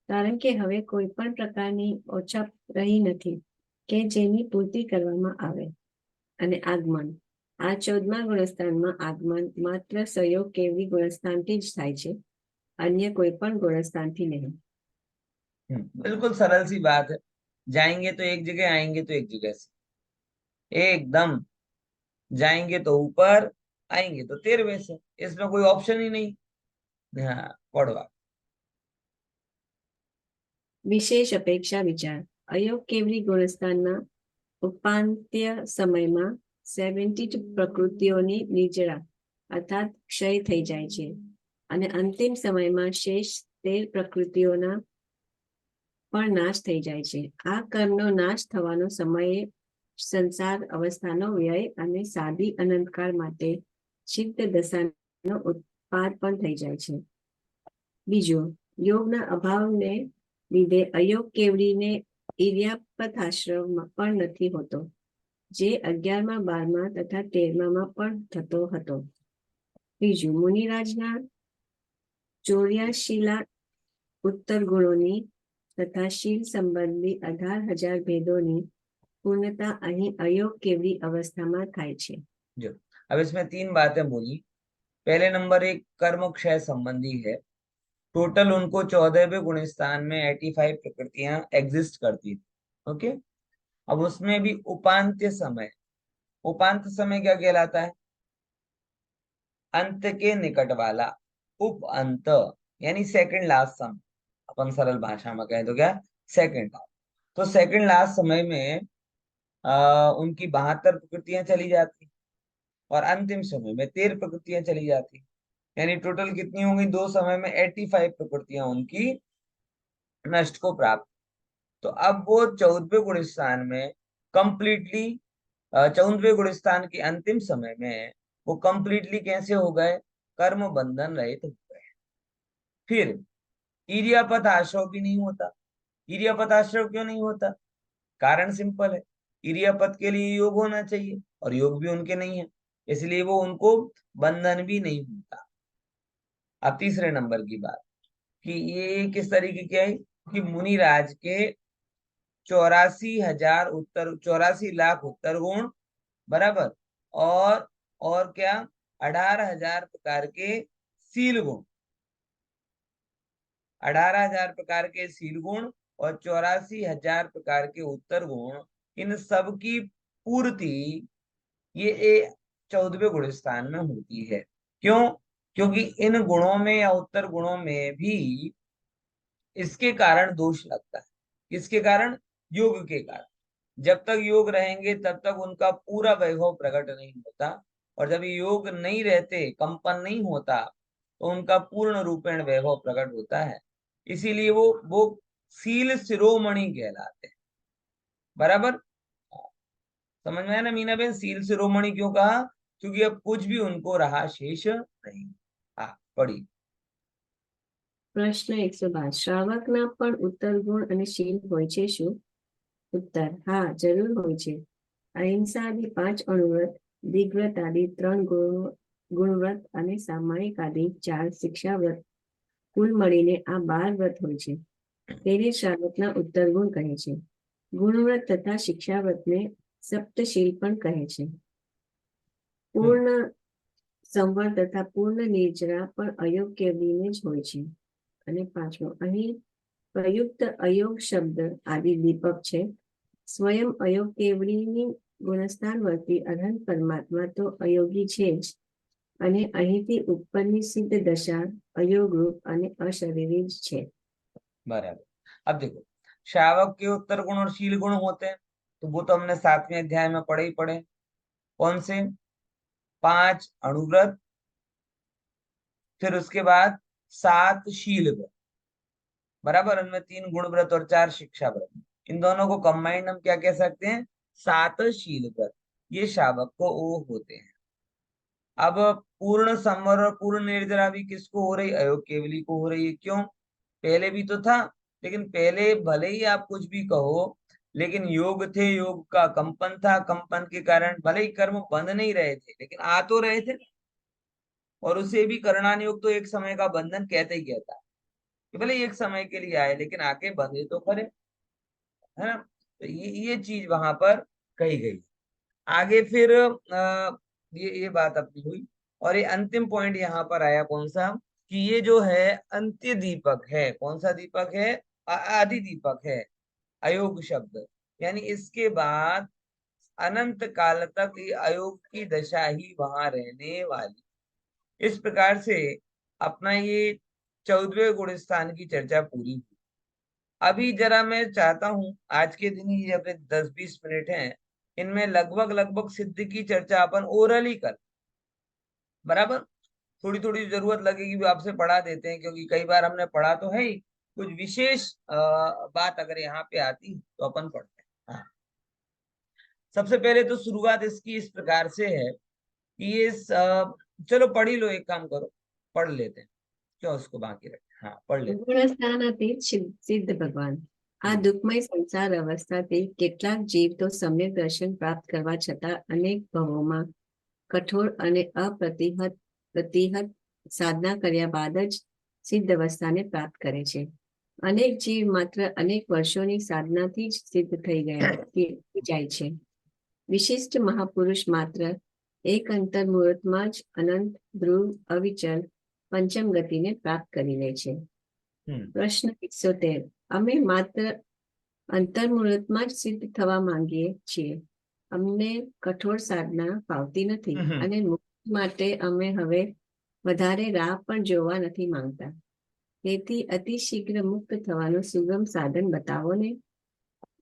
કારણ કે હવે કોઈ પણ પ્રકારની ઓછપ રહી નથી કે જેની પૂર્તિ કરવામાં આવે. અને આગમન આ 14મા ગુણસ્થાનમાં આગમન માત્ર સહયોગ કેવડી ગુણસ્થાનથી જ થાય છે, અન્ય કોઈ પણ ગુણસ્થાનથી નહીં. बिल्कुल सरल सी बात है, जाएंगे तो एक जगह, आएंगे तो एक जगह से, एकदम जाएंगे तो ऊपर, आएंगे तो 13वें से, इसमें कोई ऑप्शन ही नहीं। हाँ पढ़ो आप। વિશેષ અપેક્ષા વિચાર. અયોગ કેવડી ગુણસ્થાનના ઉપાંત્ય સમયમાં 72 પ્રકૃતિઓની નિર્જરા અર્થાત ક્ષય થઈ જાય છે અને અંતિમ સમયમાં શેષ 13 પ્રકૃતિઓના પણ નાશ થઈ જાય છે. આ કર્મનો નાશ થવાનો સમયે સંસાર અવસ્થાનો વ્યય અને સાદી અનંતકાળ માટે સિદ્ધ દશાનો ઉત્પાદ પણ થઈ જાય છે. બીજું, યોગના અભાવને લીધે અયોગ કેવડીને ઇર્યાપત આશ્રમ પણ નથી હોતો, જે 11મા 12મા તથા 13મા પણ થતો હતો. ત્રીજું, મુનિરાજના 84 લાખ ઉત્તર ગુણોની તથા શીલ સંબંધી 18,000 ભેદોની પૂર્ણતા અહીં અયોગ કેવડી અવસ્થામાં થાય છે. जो अब इसमें 3 बातें बोली। पहले नंबर एक कर्म क्षय संबंधी है। टोटल उनको 14वें गुणस्थान में 85 प्रकृतियां एग्जिस्ट करती थी। ओके, अब उसमें भी उपांत्य समय, उपांत समय क्या कहलाता है, अंत के निकट वाला, उप अंत यानी सेकंड लास्ट समय, अपन सरल भाषा में कहें तो क्या, सेकंड लास्ट। तो सेकंड लास्ट समय में उनकी 72 प्रकृतियां चली जाती और अंतिम समय में 13 प्रकृतियां चली जाती, यानी टोटल कितनी होंगी, 2 समय में 85 प्रकृतियां उनकी नष्ट को प्राप्त। तो अब वो 14वें गुणस्थान में कंप्लीटली, 14वें गुणस्थान के अंतिम समय में वो कंप्लीटली कैसे हो गए, कर्म बंधन रहित हो गए। फिर इर्यापत आश्रव भी नहीं होता। इर्यापत आश्रव क्यों नहीं होता, कारण सिंपल है, इर्यापत के लिए योग होना चाहिए और योग भी उनके नहीं है, इसलिए वो उनको बंधन भी नहीं होता। अब तीसरे नंबर की बात कि ये किस तरीके की है कि मुनिराज के 84,000 उत्तर, 84 लाख उत्तर गुण, बराबर, और क्या, 18,000 प्रकार के सील गुण, 18,000 प्रकार के सील गुण और 84,000 प्रकार के उत्तर गुण, इन सब की पूर्ति ये 14वें गुणस्थान में होती है। क्यों, क्योंकि इन गुणों में या उत्तर गुणों में भी इसके कारण दोष लगता है। किसके कारण, योग के कारण। जब तक योग रहेंगे तब तक उनका पूरा वैभव प्रकट नहीं होता, और जब योग नहीं रहते, कंपन नहीं होता, तो उनका पूर्ण रूपेण वैभव प्रकट होता है। इसीलिए वो सील शिरोमणि कहलाते हैं। बराबर, समझ में आया ना मीना बहन, सील शिरोमणि क्यों कहा, क्योंकि अब कुछ भी उनको रहा शेष नहीं। हाँ पढ़ी। પ્રશ્ન 112. શ્રાવકના પણ ઉત્તર ગુણ અને શીલ હોય છે શું? ઉત્તર, હા જરૂર હોય છે. અહિંસા આદિ 5 અણુવ્રત, દિગ્વ્રત આદિ 3 ગુણવ્રત અને સામાયિક આદિ 4 શિક્ષાવ્રત, કુલ મળીને આ 12 વ્રત હોય છે. તેને શ્રાવકના ઉત્તર ગુણ કહે છે. ગુણવ્રત તથા શિક્ષાવ્રતને સપ્તશીલ પણ કહે છે. પૂર્ણ સંવર તથા પૂર્ણ નિર્જરા પણ અયોગ કેવડીને જ હોય છે. અને પાંચમો, અહીં પ્રયુક્ત અયોગ શબ્દ આદિ દીપક છે. સ્વયં અયોગ કેવડીની ગુણસ્થાન વર્તી અનંત પરમાત્મા તો અયોગી છે જ, અને અહીંથી ઉપરની સિદ્ધ દશા અયોગ રૂપ અને અશરીરી જ છે. बराबर। अब देखो, श्रावक के उत्तर गुण और शील गुण होते हैं, तो वो तो हमने 7वें अध्याय में पढ़े ही पढ़े। कौन से, 5 अणुव्रत, फिर उसके बाद 7 शील व्रत, बराबर, उनमें 3 गुण व्रत और 4 शिक्षा व्रत, इन दोनों को कंबाइंड हम क्या कह सकते हैं? सातशीलकर। ये शावक को ओ होते हैं। अब पूर्ण संवर और पूर्ण निर्जरा भी किसको हो रही? अयोग केवली को हो रही है। क्यों? पहले भी तो था, लेकिन पहले भले ही आप कुछ भी कहो, लेकिन योग थे, योग का कंपन था, कंपन के कारण भले ही कर्म बंध नहीं रहे थे, लेकिन आ तो रहे थे। और उसे भी करणानियोग तो एक समय का बंधन कहते ही कहता है कि भले एक समय के लिए आए, लेकिन आके बंधे तो खरे, है ना? तो ये चीज वहां पर कही गई। आगे फिर ये बात अपनी हुई। और ये अंतिम पॉइंट यहाँ पर आया कौन सा? कि ये जो है अंत्य दीपक है। कौन सा दीपक है? आदि दीपक है, अयोग शब्द। यानी इसके बाद अनंत काल तक ये अयोग की दशा ही वहां रहने वाली। इस प्रकार से अपना ये 14वें गुण स्थान की चर्चा पूरी हुई। अभी जरा मैं चाहता हूं आज के दिन ही अपने 10-20 मिनट हैं, इनमें लगभग लगभग सिद्ध की चर्चा अपन ओरली कर, बराबर। थोड़ी थोड़ी जरूरत लगेगी भी आपसे पढ़ा देते हैं, क्योंकि कई बार हमने पढ़ा तो है ही, कुछ विशेष बात अगर यहाँ पे आती तो अपन पढ़ते हैं। हाँ, सबसे पहले तो शुरुआत इसकी इस प्रकार से है कि ये चलो पढ़ ही लो, एक काम करो पढ़ लेते हैं, क्यों उसको बाकी रखें। हाँ, पढ़ लेते ગુણસ્થાનાતીત સિદ્ધ ભગવાન આ દુઃખમય સંસાર અવસ્થાથી કેટલાક જીવ તો સમ્યક દર્શન પ્રાપ્ત કરવા છતાં અનેક ભવોમાં કઠોર અને પ્રતિહત સાધના કર્યા બાદ જ સિદ્ધ અવસ્થાને પ્રાપ્ત કરે છે. અનેક જીવ માત્ર અનેક વર્ષોની સાધનાથી જ સિદ્ધ થઈ જાય છે. વિશિષ્ટ મહાપુરુષ માત્ર એક અંતર મુહૂર્તમાં જ અનંત ધ્રુવ અવિચલ પંચમ ગતિને પ્રાપ્ત કરી લે છે. પ્રશ્ન 71. અમે માત્ર અંતર્મુહૂર્તમાં જ સિદ્ધ થવા માંગીએ છીએ. અમને કઠોર સાધના ફાવતી નથી અને મુક્તિ માટે અમે હવે વધારે રાહ પણ જોવા નથી માંગતા. તેથી અતિ શીઘ્ર મુક્ત થવાનું સુગમ સાધન બતાવો ને.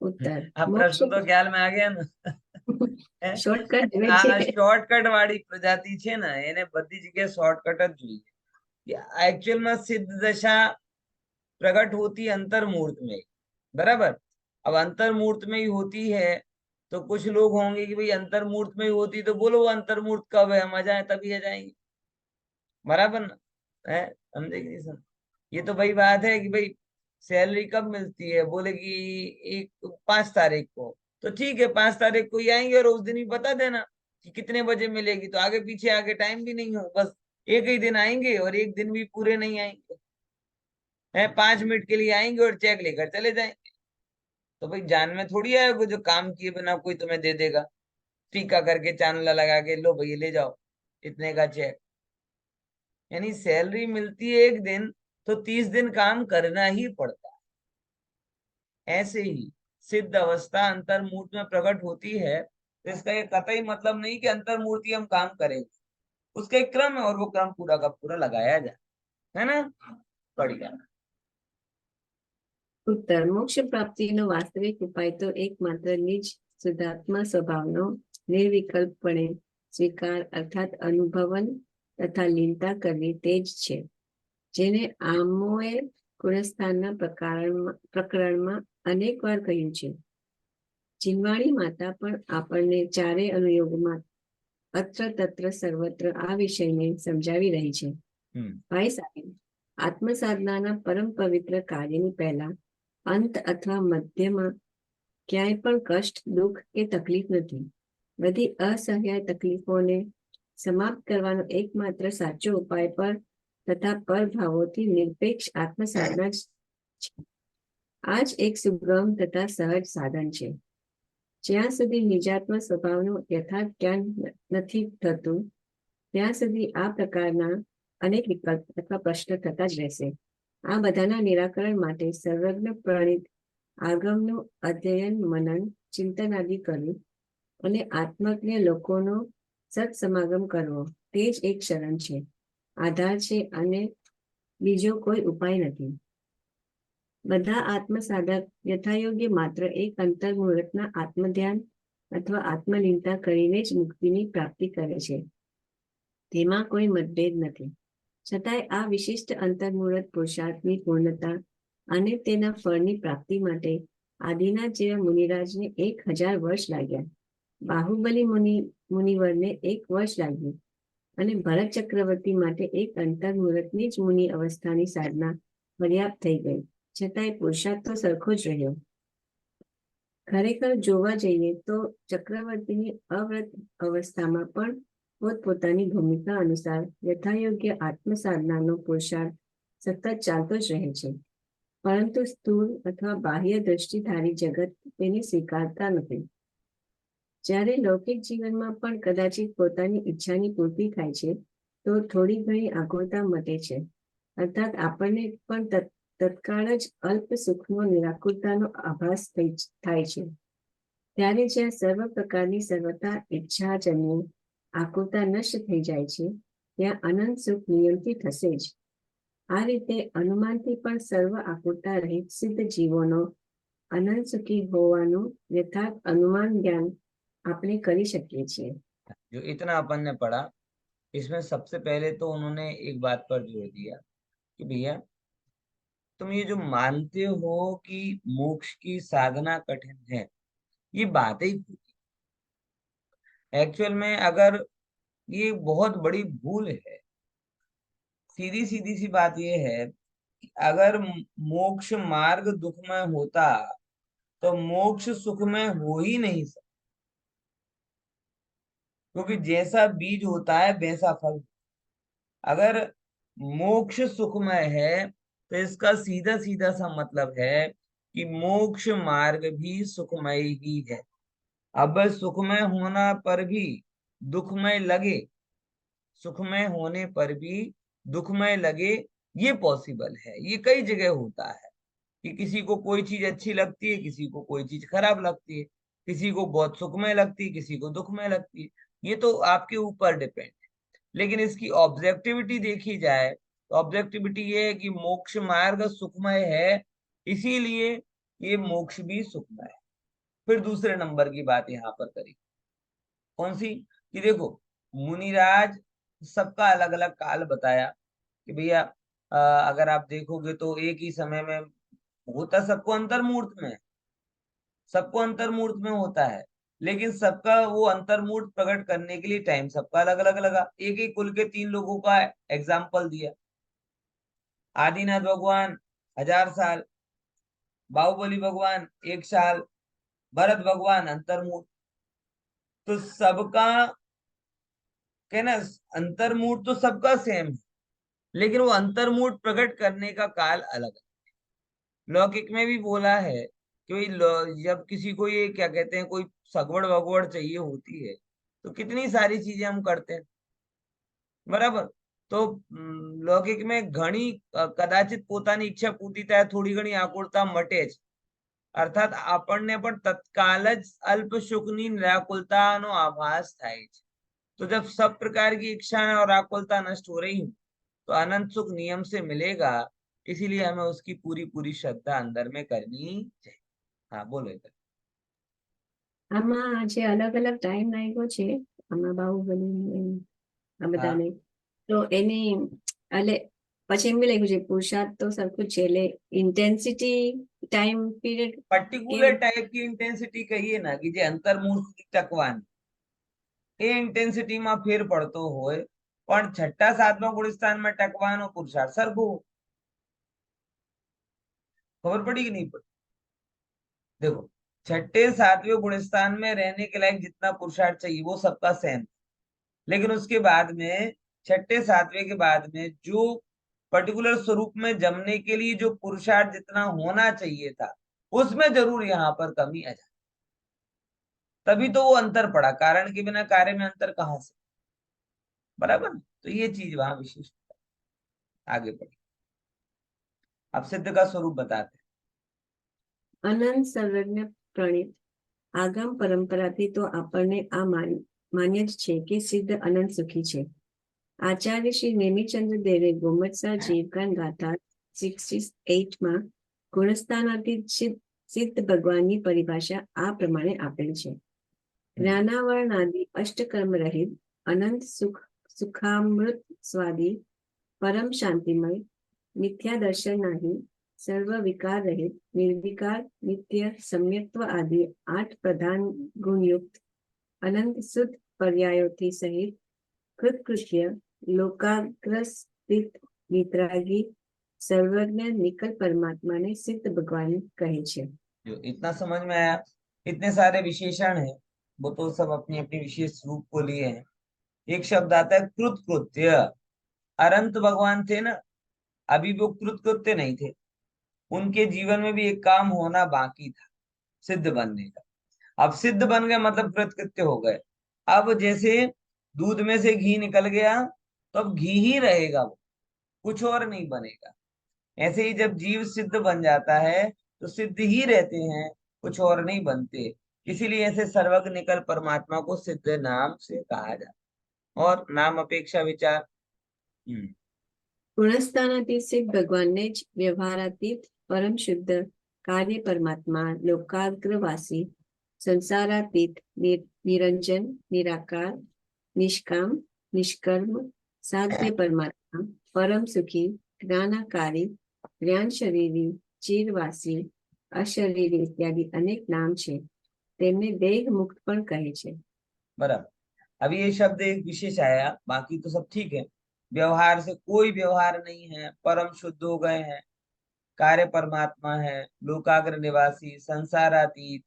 ઉત્તર प्रश्न तो ख्याल में आ गया ना? શોર્ટકટ શોર્ટકટ વાળી પ્રજાતિ છે ને, એને બધી જગ્યાએ શોર્ટકટ જ જોઈએ. एक्चुअल में सिद्ध दशा प्रकट होती अंतर मुहूर्त में, बराबर। अब अंतर मुहूर्त में ही होती है, तो कुछ लोग होंगे कि भाई अंतर मुहूर्त में ही होती, तो बोलो वो अंतर मुहूर्त कब है, हम आ जाए तभी आ जाएंगे, बराबर ना? है, समझे कि नहीं समझे? ये तो भाई बात है कि भाई सैलरी कब मिलती है, बोले कि 5 तारीख को, तो ठीक है 5 तारीख को ही आएंगे, और उस दिन ही बता देना कि कितने बजे मिलेगी, तो आगे पीछे आगे टाइम भी नहीं हो, बस एक ही दिन आएंगे और एक दिन भी पूरे नहीं आएंगे, है 5 मिनट के लिए आएंगे और चेक लेकर चले जाएंगे। तो भाई जान में थोड़ी आएगा जो काम किए बिना कोई तुम्हें दे देगा, टीका करके चांदला लगा के लो भैया ले जाओ इतने का चेक। यानी सैलरी मिलती है एक दिन, तो 30 दिन काम करना ही पड़ता है। ऐसे ही सिद्ध अवस्था अंतर्मूर्त में प्रकट होती है, तो इसका ये कतई मतलब नहीं कि अंतर्मूर्ति हम काम करेंगे, उसका एक क्रम है और वो क्रम पूरा का पूरा लगाया जाए, है ना? बढ़िया। ઉત્તર મોક્ષ પ્રાપ્તિનો વાસ્તવિક ઉપાય તો એકમાત્ર નિજ શુદ્ધાત્મા સ્વભાવનો નિર્વિકલ્પપણે સ્વીકાર અર્થાત અનુભવન તથા લીનતા કરવી તે જ છે, જેને આમોએ ગુણસ્થાનના પ્રકરણમાં અનેક વાર કહ્યું છે. ચિન્વાણી માતા પણ આપણને ચારે અનુયોગમાં અત્ર તત્ર સર્વત્ર આ વિષયને સમજાવી રહી છે. ભાઈ સાહેબ, આત્મસાધનાના પરમ પવિત્ર કાર્યની પહેલા અંત અથવા મધ્યમાં ક્યાંય પણ કષ્ટ, દુઃખ કે તકલીફ નથી. બધી અસહ્ય તકલીફોને સમાપ્ત કરવાનો એકમાત્ર સાચો ઉપાય પર તથા પરભાવોથી નિરપેક્ષ આત્મસાધના જ છે. આ જ એક સુગમ તથા સહજ સાધન છે. જ્યાં સુધી નિજાત્મ સ્વભાવનું યથાર્થ જ્ઞાન નથી થતું, ત્યાં સુધી આ પ્રકારના અનેક વિકલ્પ અથવા પ્રશ્ન થતા જ રહેશે. આ બધાના નિરાકરણ માટે સર્વજ્ઞ પ્રણિત આગમનું અધ્યયન, મનન, ચિંતન આદિ કરવું અને આત્મજ્ઞ લોકોનો સત્સમાગમ કરવો તે જ એક શરણ છે, આધાર છે અને બીજો કોઈ ઉપાય નથી. બધા આત્મસાધક યથાયોગ્ય માત્ર એક અંતર મુહૂર્તના આત્મધ્યાન અથવા આત્મલીનતા કરીને જ મુક્તિની પ્રાપ્તિ કરે છે, તેમાં કોઈ મતભેદ નથી. છતાંય આ વિશિષ્ટ અંતર્મુહૂર્ત પુરુષાર્થની પૂર્ણતા અને તેના ફળની પ્રાપ્તિ માટે આદિનાથ જેવા મુનિરાજને 1000 વર્ષ લાગ્યા. બાહુબલી મુનિવરને 1 વર્ષ લાગ્યું અને ભરત ચક્રવર્તી માટે એક અંતર મુહૂર્તની જ મુનિ અવસ્થાની સાધના પર્યાપ્ત થઈ ગઈ. છતાંય પુરુષાર્થ તો સરખો જ રહ્યો. ખરેખર જોવા જઈએ તો ચક્રવર્તીની અવ્રત અવસ્થામાં પણ પોતપોતાની ભૂમિકા અનુસાર યથાયોગ્ય આત્મસાધનાનો પુરુષાર્થ સતત ચાલતો જ રહે છે, પરંતુ સ્થૂળ અથવા બાહ્ય દ્રષ્ટિધારી જગત તેને સ્વીકારતા નથી. જ્યારે લૌકિક જીવનમાં પણ કદાચિત પોતાની ઈચ્છાની પૂર્તિ થાય છે તો થોડી ઘણી આકુળતા મટે છે, અર્થાત આપણને પણ તત્કાળ જ અલ્પ સુખનો નિરાકુરતાનો આભાસ થાય છે. ત્યારે જ્યાં સર્વ પ્રકારની સર્વતા ઈચ્છાજન્ય આકુરતા નષ્ટ થઈ જાય છે ત્યાં અનંત સુખ નિયમથી થશે જ. આ રીતે અનુમાનથી પણ સર્વ આકુરતા રહિત સિદ્ધ જીવોનો અનંત સુખી હોવાનું યથાર્થ અનુમાન જ્ઞાન આપણે કરી શકીએ છીએ. जो इतना अपन ने पढ़ा, इसमें सबसे पहले तो उन्होंने एक बात पर जोर दिया कि भैया तुम ये जो मानते हो कि मोक्ष की साधना कठिन है, ये बात ही भूल। एक्चुअल में अगर ये बहुत बड़ी भूल है, सीधी सीधी सी बात ये है कि अगर मोक्ष मार्ग दुखमय होता तो मोक्ष सुखमय हो ही नहीं सकता, क्योंकि जैसा बीज होता है वैसा फल। अगर मोक्ष सुखमय है तो इसका सीधा सीधा सा मतलब है कि मोक्ष मार्ग भी सुखमय ही है। अब सुखमय होना पर भी दुखमय लगे, सुखमय होने पर भी दुखमय लगे, ये पॉसिबल है। ये कई जगह होता है कि किसी को कोई चीज अच्छी लगती है, किसी को कोई चीज खराब लगती है, किसी को बहुत सुखमय लगती है, किसी को दुखमय लगती है। ये तो आपके ऊपर डिपेंड है। लेकिन इसकी ऑब्जेक्टिविटी देखी जाए तो ऑब्जेक्टिविटी ये है कि मोक्ष मार्ग सुखमय है, इसीलिए ये मोक्ष भी सुखमय है। फिर दूसरे नंबर की बात यहाँ पर करी, कौन सी? कि देखो मुनिराज सबका अलग अलग काल बताया कि भैया अगर आप देखोगे तो एक ही समय में होता सबको अंतर्मूर्त में, सबको अंतर्मूर्त में होता है, लेकिन सबका वो अंतर्मूर्त प्रकट करने के लिए टाइम सबका अलग अलग लगा। एक ही कुल के 3 लोगों का एग्जाम्पल दिया। आदिनाथ भगवान 1000 साल, बाहुबली भगवान 1 साल, भरत भगवान अंतर्मूर्त। तो सबका कहना अंतर्मूर्त तो सबका सेम है, लेकिन वो अंतर्मूर्त प्रकट करने का काल अलग है। लौकिक में भी बोला है कि जब किसी को ये क्या कहते हैं कोई सगवड़ वगवड़ चाहिए होती है तो कितनी सारी चीजें हम करते हैं, बराबर। तो लौकिक में घणी कदाचित પોતાની ઈચ્છા પૂરી થાય, થોડી ઘણી આકુળતા મટે જ, અર્થાત આપણને પણ તત્કાલ જ અલ્પ સુખની નિરાકુલતાનો આભાસ થાય છે। तो जब सब प्रकार की इच्छाएं और आकुलता नष्ट हो रही हूँ तो अनंत सुख नियम से मिलेगा, इसीलिए हमें उसकी पूरी पूरी श्रद्धा अंदर में करनी चाहिए। हाँ बोलो। આમાં જે અલગ અલગ ટાઈમ લાગ્યો છે આમાં બાહુબલી આ બધાને, તો એની એટલે પછી એમ બી લખ્યું છે પુરુષાર્થ તો સરખું જ છે, એટલે intensity time period particular type की इंटेंसिटी कहिए ना कि जे अंतर्मूर्ति टकवानी એ इंटेंसिटी में फेर पड़तो होय, पण 6ઠા 7મા गुणस्थान में टकवानो पुरुषार्थ सरखो। खबर पड़ी कि नहीं पड़ी? देखो 6ठे 7वें गुणस्थान में रहने के लायक जितना पुरुषार्थ चाहिए वो सबका सेम, लेकिन उसके बाद में 6ठे 7वें के बाद में जो पर्टिकुलर स्वरूप में जमने के लिए जो पुरुषार्थ जितना होना चाहिए था उसमें जरूर यहाँ पर कमी आ जाती, तभी तो वो अंतर पड़ा। कारण के बिना कार्य में अंतर कहां से, बराबर। तो ये चीज वहां विशिष्ट। आगे बढ़े, अब सिद्ध का स्वरूप बताते हैं। અનંત સર્વજ્ઞ પ્રણિત આગામ પરંપરાથી તો આપણને આ માન્ય જ છે કે સિદ્ધ અનંત સુખી છે। આચાર્ય શ્રી નેમિચંદ્ર દેવે ગોમત્સા જીવકાન ગાથા 68 માં ગુણસ્થાનાતીત સિદ્ધ ભગવાનની પરિભાષા આ પ્રમાણે આપેલ છે। જ્ઞાનાવરણાદિ અષ્ટકર્મ રહિત અનંત સુખામૃત સ્વાદી પરમ શાંતિમય મિથ્યા દર્શન નહીં सर्व विकार रहित, निर्विकार, नित्य, सम्यक्त्व आदि 8 प्रधान गुण युक्त अनंत शुद्ध पर्यायोથી સહિત કૃતકૃત્ય લોકાગ્ર સ્થિત વિતરાગી સર્વज्ञ નિકલ પરમાત્માને સિદ્ધ ભગવાન કહે છે। जो इतना समझ में आया। इतने सारे विशेषण हैं, वो तो सब अपनी अपनी विशेष रूप को लिए हैं। एक शब्द आता है कृतकृत्य। अनंत भगवान थे ना, अभी वो कृतकृत्य नहीं थे, उनके जीवन में भी एक काम होना बाकी था, सिद्ध बनने का। अब सिद्ध बन गए मतलब कृतकृत्य हो गए। अब जैसे दूध में से घी निकल गया तो अब घी ही रहेगा, वो कुछ और नहीं बनेगा। ऐसे ही जब जीव सिद्ध बन जाता है तो सिद्ध ही रहते हैं, कुछ और नहीं बनते। इसीलिए ऐसे सर्वज्ञ निकल परमात्मा को सिद्ध नाम से कहा जाता। और नाम अपेक्षा विचार। ગુણસ્થાનાતીત સિદ્ધ ભગવાનને જ વ્યવહારાતીત પરમ શુદ્ધ કાર્ય પરમાત્મા લોકાગ્રવાસી સંસારાતીત નિરંજન નિરાકાર નિષ્કામ નિષ્કર્મ સાધ્ય પરમાત્મા પરમ સુખી જ્ઞાનાકારી જ્ઞાન શરીરી ચિરવાસી અશરીરી ઇત્યાદि અનેક નામ છે। તેમને દેહ મુક્ત પણ કહે છે। बराबर। अभी ये शब्द एक विशेष आया, बाकी तो सब ठीक है। व्यवहार से कोई व्यवहार नहीं है, परम शुद्ध हो गए हैं, कार्य परमात्मा है, लोकाग्र निवासी, संसारातीत,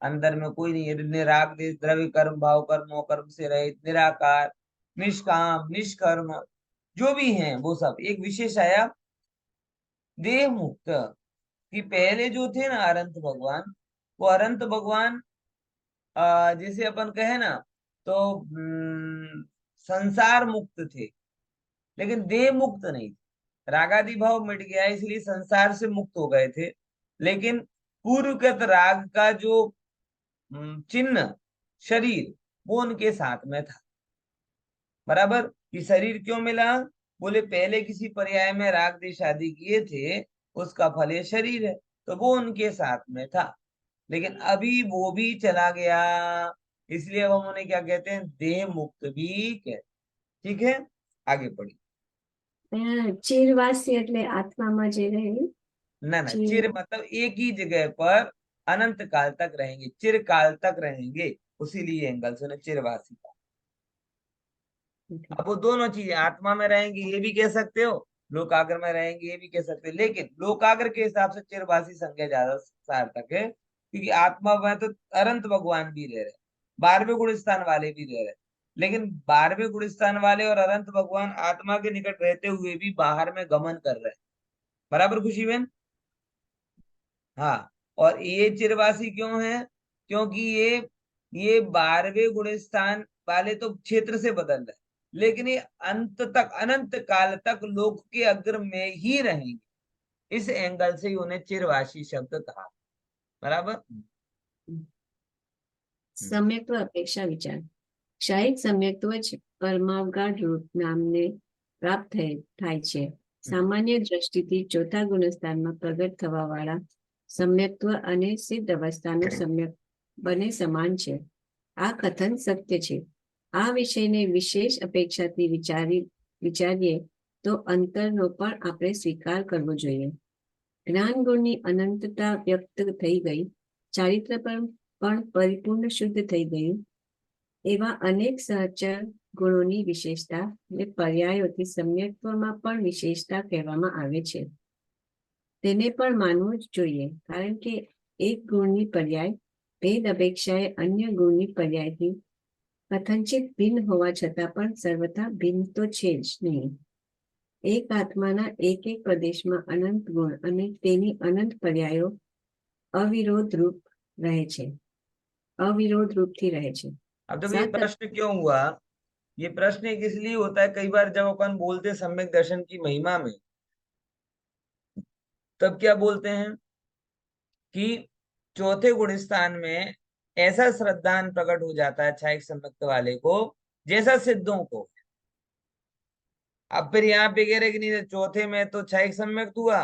अंदर में कोई नहीं है, निराग देश द्रव्य कर्म भाव कर्म कर्म से रहित, निराकार, निष्काम, निष्कर्म, जो भी हैं वो सब। एक विशेष आया देह मुक्त, कि पहले जो थे ना अनंत भगवान, वो अनंत भगवान जैसे अपन कहे ना तो संसार मुक्त थे, लेकिन देह मुक्त नहीं थे। रागादि भाव मिट गया इसलिए संसार से मुक्त हो गए थे, लेकिन पूर्वगत राग का जो चिन्ह शरीर वो उनके साथ में था। बराबर। कि शरीर क्यों मिला? बोले पहले किसी पर्याय में राग देश आदि किए थे, उसका फल ये शरीर है, तो वो उनके साथ में था। लेकिन अभी वो भी चला गया, इसलिए अब हम उन्हें क्या कहते हैं? देह मुक्त भी कहते। ठीक है, आगे पढ़िए। ચિરવાસી એટલે આત્મામાં જે રહે ना चिर मतलब एक ही जगह पर अनंत काल तक रहेंगे, चिर काल तक रहेंगे, उसीलिए एंगल से उन्हें चिरवासी का। अब वो दोनों चीजें आत्मा में रहेंगे ये भी कह सकते हो, लोकाग्र में रहेंगे ये भी कह सकते हो, लेकिन लोकाग्र के हिसाब से चिरवासी संज्ञा ज्यादा सार्थक है, क्योंकि आत्मा में तो अनंत भगवान भी रह रहे, 12वें गुण स्थान वाले भी रह रहे, लेकिन 12वें गुण स्थान वाले और अनंत भगवान आत्मा के निकट रहते हुए भी बाहर में गमन कर रहे हैं। बराबर खुशी बहन? हाँ। और ये चिरवासी क्यों है? क्योंकि ये 12वें गुण स्थान वाले तो क्षेत्र से बदल रहे, लेकिन ये अंत तक अनंत काल तक लोक के अग्र में ही रहेंगे, इस एंगल से ही उन्हें चिरवासी शब्द कहा। बराबर। सम्यक्त्व अपेक्षा विचार क्षायिक सम्यक्त्व જ પરમાવગાઢ રૂપ નામને પ્રાપ્ત થાય છે। સામાન્ય દ્રષ્ટિથી ચોથા ગુણસ્થાનમાં પ્રગટ થવાવાળા सम्यक्त्व અને સિદ્ધ અવસ્થાનું सम्यक બંને સમાન છે। આ કથન સત્ય છે। આ વિષયને વિશેષ અપેક્ષાથી વિચારીએ તો અંતરનો પણ આપણે સ્વીકાર કરવો જોઈએ। જ્ઞાન ગુણની અનંતતા વ્યક્ત થઈ ગઈ, ચારિત્ર પણ પરિપૂર્ણ શુદ્ધ થઈ ગયું, એવા અનેક સહચર ગુણોની વિશેષતા ને પર્યાયોથી सम्यक्त्वમાં પણ વિશેષતા કહેવામાં આવે છે। તેને પણ માનવું જ જોઈએ, કારણ કે એક ગુણની પર્યાય ભેદ અપેક્ષાએ અન્ય ગુણની પર્યાયથી કથનચિત ભિન્ન હોવા છતાં પણ સર્વથા ભિન્ન તો છે જ નહીં। એક આત્માના એક એક પ્રદેશમાં અનંત ગુણ અને તેની અનંત પર્યાયો અવિરોધ રૂપ રહે છે, અવિરોધ રૂપથી રહે છે। अब देखो ये प्रश्न क्यों हुआ? ये प्रश्न एक इसलिए होता है, कई बार जब अपन बोलते सम्यक दर्शन की महिमा में, तब क्या बोलते हैं कि चौथे गुण स्थान में ऐसा श्रद्धान प्रकट हो जाता है क्षायिक सम्यक्त वाले को, जैसा सिद्धों को। अब फिर यहाँ पे कह रहे कि नहीं, चौथे में तो क्षायिक सम्यक्त हुआ,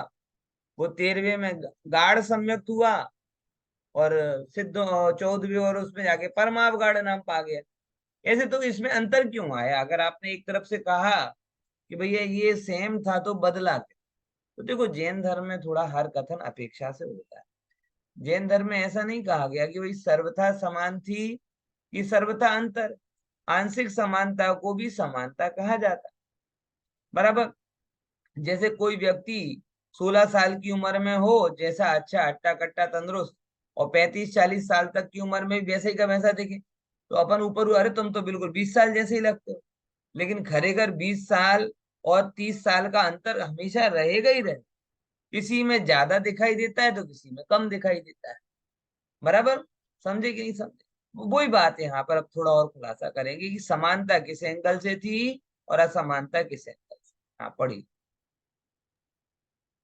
वो 13वें में गाढ़ सम्यक्त हुआ, और सिद्ध 14वें और उसमें जाके परमावगाढ़ नाम पा गया। ऐसे तो इसमें अंतर क्यों आया? अगर आपने एक तरफ से कहा कि भैया ये सेम था तो बदला क्या? तो देखो जैन धर्म में थोड़ा हर कथन अपेक्षा से होता है। जैन धर्म में ऐसा नहीं कहा गया कि भाई सर्वथा समान थी, ये सर्वथा अंतर। आंशिक समानता को भी समानता कहा जाता है, बराबर। जैसे कोई व्यक्ति 16 साल की उम्र में हो जैसा अच्छा हट्टा कट्टा तंदुरुस्त, और 35-40 साल तक की उम्र में वैसे ही का वैसा दिखे, तो अपन ऊपर अरे तुम तो बिल्कुल 20 साल जैसे ही लगते हो। लेकिन खरेखर 20 साल और 30 साल का अंतर हमेशा रहेगा ही रहे। किसी में ज्यादा दिखाई देता है तो किसी में कम दिखाई देता है, बराबर। समझे कि नहीं समझे? वही बात है, यहाँ पर अब थोड़ा और खुलासा करेंगे कि समानता किस एंगल से थी और असमानता किस एंगल से। हाँ पढ़ी।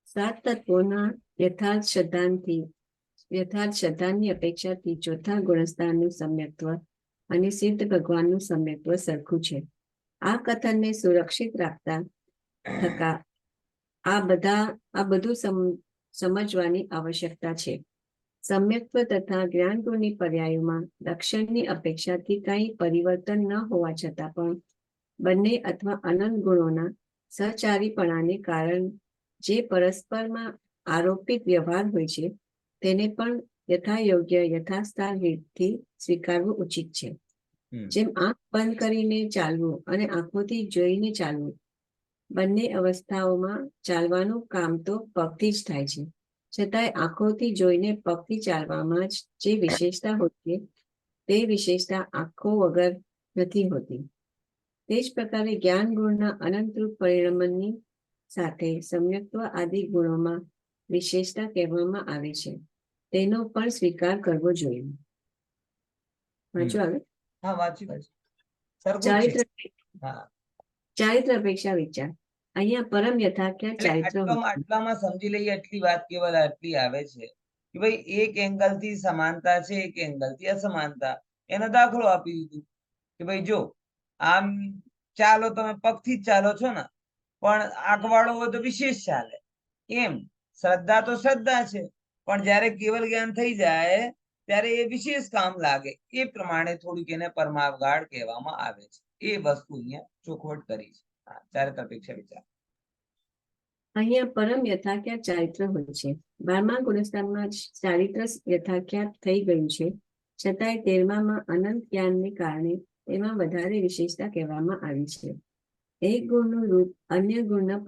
સાત તત્વોના યથાર્થ શ્રદ્ધાની અપેક્ષાથી ચોથા ગુણસ્થાનનું સમ્યક્ત્વ અને સિદ્ધ ભગવાનનું સમ્યક્ત્વ સરખું છે. આ કથનને સુરક્ષિત રાખતા થકા આ બધું સમજવાની આવશ્યકતા છે. સમ્યક્ત્વ તથા જ્ઞાન ગુણની પર્યાયોમાં લક્ષણની અપેક્ષાથી કંઈ પરિવર્તન ન હોવા છતાં પણ બંને અથવા અનંત ગુણોના સહચારીપણાને કારણ જે પરસ્પરમાં આરોપિત વ્યવહાર હોય છે તેને પણ યથાયોગ્ય યથાસ્થાન રીતથી સ્વીકારવું ઉચિત છે. જેમ આંખ બંધ કરીને ચાલવું અને આંખોથી જોઈને ચાલવું, બંને અવસ્થાઓમાં ચાલવાનું કામ તો પગથી જ થાય છે, છતાંય આંખોથી જોઈને પગથી ચાલવામાં જ જે વિશેષતા હોય છે તે વિશેષતા આંખો વગર નથી હોતી. તે જ પ્રકારે જ્ઞાન ગુણના અનંતરૂપ પરિણમનની સાથે સમ્યક્ત્વ આદિ ગુણોમાં વિશેષતા કહેવામાં આવે છે, તેનો પણ સ્વીકાર કરવો જોઈએ. વાંચો આવે. हाँ वाची वाची सरखું જ ચારિત્ર છે। हाँ ચારિત્ર અપેક્ષા વિચાર. અહીંયા પરમ યથાખ્યા એટલે ચારિત્ર હોય છે. આટલામાં સમજી લઈએ, એટલી વાત કેવલ આટલી આવે છે કે ભાઈ એક એંગલ થી સમાનતા છે, એક એંગલ થી અસમાનતા। એનો દાખલો આપી દીધું કે ભાઈ જો આમ ચાલો, તમે પગથી જ ચાલો છો ને, પણ આંખ વાળો હોય તો વિશેષ ચાલે। એમ શ્રદ્ધા તો શ્રદ્ધા છે, પણ જ્યારે કેવલ જ્ઞાન થઈ જાય ત્યારે એ વિશેષ કામ લાગે। એ પ્રમાણે થોડીક એને પરમાવગાઢ કહેવામાં આવે છે। એ વસ્તુ અહીંયા ચોખવટ કરી છે। ચારિત્ર અપેક્ષા વિચાર। અહીંયા પરમ યથાખ્યાત ચારિત્ર હોય છે. 12મા ગુણસ્થાનમાં જ ચારિત્ર યથાખ્યાત થઈ ગયું છે, છતાંય 13મામાં અનંત જ્ઞાનને કારણે તેમાં વધારે વિશેષતા કહેવામાં આવી છે. એક ગુણનું રૂપ અન્ય ગુણના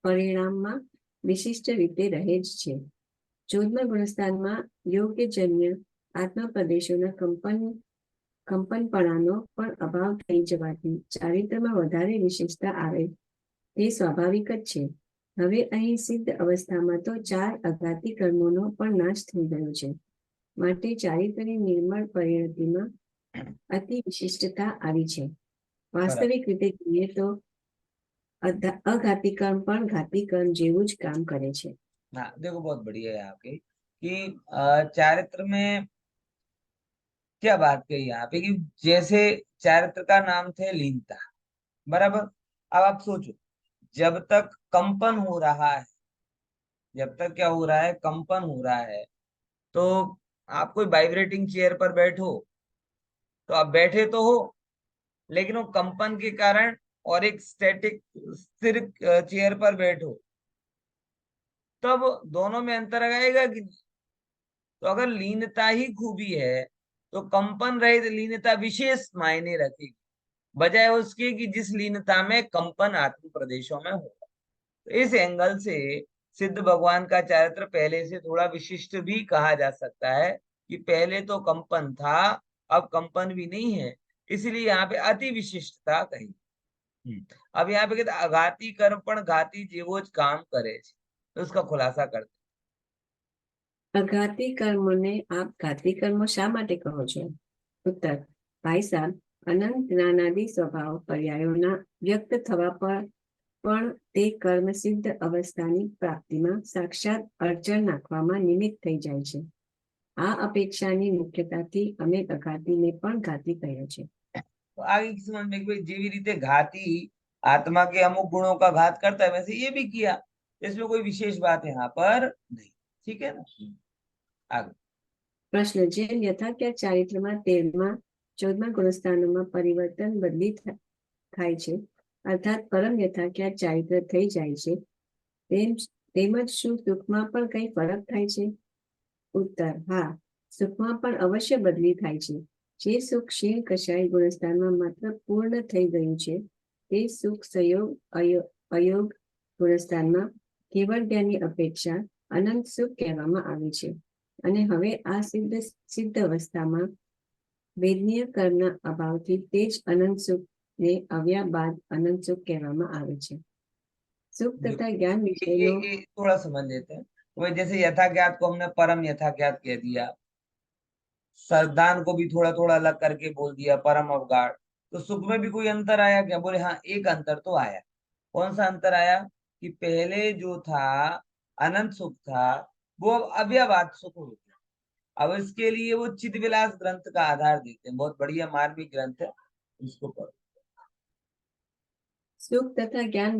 પરિણામમાં વિશિષ્ટ રીતે રહે જ છે. 14મા ગુણસ્થાનમાં યોગ્યજન્ય આત્મપ્રદેશોના કંપનપણાનો પણ અભાવ થઈ જવાથી ચારિત્રમાં વધારે વિશેષતા આવે તે સ્વાભાવિક જ છે. હવે અહીં સિદ્ધ અવસ્થામાં તો 4 અઘાતી કર્મોનો પણ નાશ થઈ ગયો છે, માટે ચારિત્રની નિર્મળ પરિણતિમાં અતિ વિશિષ્ટતા આવી છે. વાસ્તવિક રીતે જોઈએ તો अघाती कर्म पण घाती कर्म जेवू ज काम करे छे। हाँ देखो बहुत बढ़िया है आपकी कि चारित्र में क्या बात कही यहाँ पे कि जैसे चारित्र का नाम थे लीनता, बराबर। अब आप सोचो, जब तक कंपन हो रहा है, जब तक क्या हो रहा है, कंपन हो रहा है, तो आप कोई वाइब्रेटिंग चेयर पर बैठो तो आप बैठे तो हो, लेकिन वो कंपन के कारण, और एक स्टैटिक स्थिर चेयर पर बैठो, तब दोनों में अंतर आएगा कि नहीं? तो अगर लीनता ही खूबी है तो कंपन रहित लीनता विशेष मायने रखेगी, बजाय उसके कि जिस लीनता में कंपन आत्म प्रदेशों में होगा। तो इस एंगल से सिद्ध भगवान का चारित्र पहले से थोड़ा विशिष्ट भी कहा जा सकता है कि पहले तो कंपन था, अब कंपन भी नहीं है, इसलिए यहाँ पे अति विशिष्टता कही। अब यहाँ पे कहते अघाती कर्म पण घाती जेवो ज काम करे छे, तो उसका खुलासा करते। अघाती कर्मोने आप घाती कर्मो शा माटे कहो छो? उत्तर, भाई साहब, अनंत ज्ञानादि स्वभाव पर्यायोना व्यक्त थवा पर पण ते कर्म सिद्ध अवस्थानी प्राप्तिमां साक्षात अड़चण नाखवामां निमित्त थई जाय छे। आ अपेक्षानी मुख्यताथी अमे अघातीने पण घाती कह्यो छे। तो आगे की समझ में कि भाई जेवी रीते घाती आत्मा के अमुक गुणों का घात करता है, वैसे ये भी किया, इसमें कोई विशेष बात यहाँ पर नहीं। ठीक है ना? आगे प्रश्न, जेम यथाख्यात चारित्रमा 13मा 14मा गुणस्थानोમાં પરિવર્તન બદલી થાય છે, અર્થાત પરમ યથાખ્યાત ચારિત્ર થઈ જાય છે, તેમજ શું સુખમાં પણ કઈ ફરક થાય છે? ઉત્તર હા, સુખમાં પણ અવશ્ય બદલી થાય છે. જે સુખ ક્ષીણ કષાય ગુણસ્થાનમાં માત્ર પૂર્ણ થઈ ગયું છે તે સુખ સંયોગ અયોગ ગુણસ્થાનમાં કેવળ જ્ઞાનની અપેક્ષા અનંત સુખ કહેવામાં આવે છે. અને હવે આ સિદ્ધ અવસ્થામાં વેદનીય કર્મના અભાવથી તે જ અનંત સુખને આવ્યા બાદ અનંત सुख કહેવામાં આવે છે. सुख तथा ज्ञान विषयों ये थोड़ा समझ लेते हैं। वही जैसे यथा ज्ञात को हमने परम यथा ज्ञात कह दिया, सरदान को भी थोड़ा थोड़ा अलग करके बोल दिया परम अवगाढ़, तो सुख में भी कोई अंतर आया क्या? बोले हाँ, एक अंतर तो आया। कौन सा अंतर आया? कि पहले जो था अनंत सुख था वो अब अव्ययवाद सुख हो गया। अब इसके लिए वो चिद विलास ग्रंथ का आधार देते हैं, बहुत बढ़िया मार्मिक ग्रंथ है, उसको पढ़ो। सुख तथा ज्ञान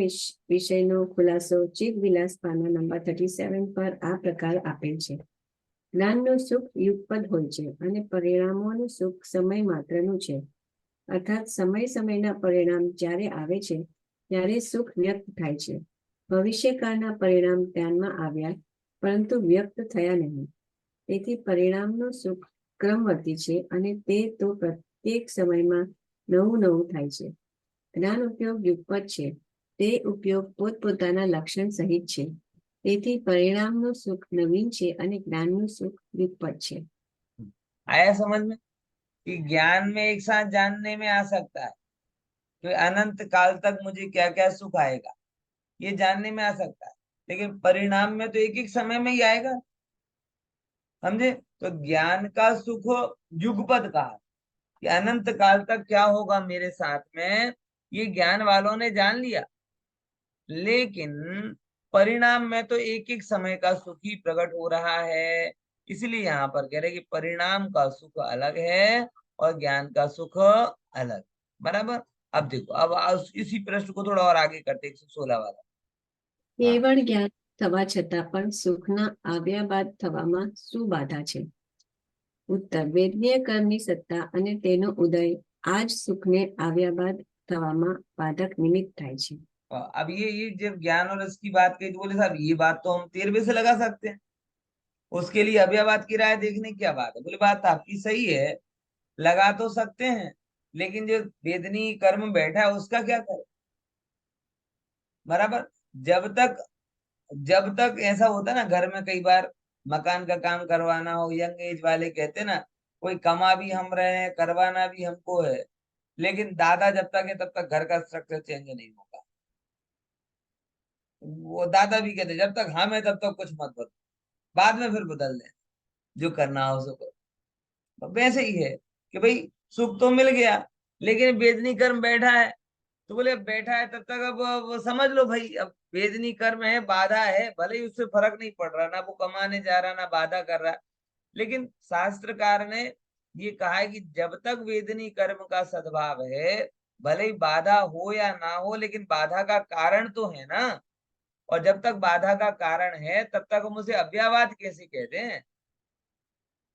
विषयનો ખુલાસો ચિદ વિલાસ પાના નંબર 37 પર આ પ્રકાર આપેલ છે. જ્ઞાનનું સુખ યુગપદ હોય છે અને પરિણામોનું સુખ સમય માત્રનું છે. અર્થાત સમયના પરિણામ જ્યારે આવે છે ત્યારે સુખ વ્યક્ત થાય છે. ભવિષ્યકાળના પરિણામ ધ્યાનમાં આવ્યા પરંતુ વ્યક્ત થયા નહીં. તેથી પરિણામનું સુખ ક્રમવર્તી છે અને તે તો પ્રત્યેક સમયમાં નવું થાય છે. જ્ઞાન ઉપયોગ યુગપદ છે, તે ઉપયોગ પોતપોતાના લક્ષણ સહિત છે. તેથી પરિણામનું સુખ નવીન છે અને જ્ઞાનનું સુખ યુગપદ છે. आया समझ में कि ज्ञान में एक साथ जानने में आ सकता है कि अनंत काल तक मुझे क्या क्या सुख आएगा, ये जानने में आ सकता है, लेकिन परिणाम में तो एक एक समय में ही आएगा। समझे? तो ज्ञान का सुख युगपद कहा कि अनंत काल तक क्या होगा मेरे साथ में, ये ज्ञान वालों ने जान लिया, लेकिन परिणाम में तो एक एक समय का सुख ही प्रकट हो रहा है। इसलिए यहाँ पर कह रहे कि परिणाम का सुख अलग है और ज्ञान का सुख अलग। बराबर? अब देखो, अब इसी प्रश्न को थोड़ा और आगे करते 116 वाला। કેવળ જ્ઞાન થવા છતાં પણ સુખના આવ્યા બાદ થવામાં શું બાધા છે? ઉત્તર વેદનીય કર્મની સત્તા અને તેનો ઉદય આ જ સુખને આવ્યા બાદ થવામાં બાધક નિમિત્ત થાય છે. अब ये जब ज्ञान और इसकी बात कही तो बोले साहब ये बात तो हम 13वें से लगा सकते हैं, उसके लिए अव्ययवाद की राय देखने की क्या बात है? बोले बात आपकी सही है, लगा तो सकते हैं, लेकिन जो वेदनी कर्म बैठा है उसका क्या करें? बराबर? जब तक ऐसा होता है ना, घर में कई बार मकान का काम करवाना हो, यंग एज वाले कहते ना कोई कमा भी हम रहे हैं, करवाना भी हमको है, लेकिन दादा जब तक है तब तक घर का स्ट्रक्चर चेंज नहीं होगा। वो दादा भी कहते जब तक हम है तब तक कुछ मत बदलो, बाद में फिर बदल दें, जो करना हो सो करो। तो वैसे ही है कि भाई सुख तो मिल गया लेकिन वेदनी कर्म बैठा है, तो बोले बैठा है तब तक अब वो समझ लो भाई, अब वेदनी कर्म है, बाधा है, भले ही उससे फर्क नहीं पड़ रहा, ना वो कमाने जा रहा ना बाधा कर रहा, लेकिन शास्त्रकार ने ये कहा है कि जब तक वेदनी कर्म का सद्भाव है, भले ही बाधा हो या ना हो, लेकिन बाधा का कारण तो है ना, और जब तक बाधा का कारण है तब तक हम उसे अव्ययवाद कैसे कहते हैं?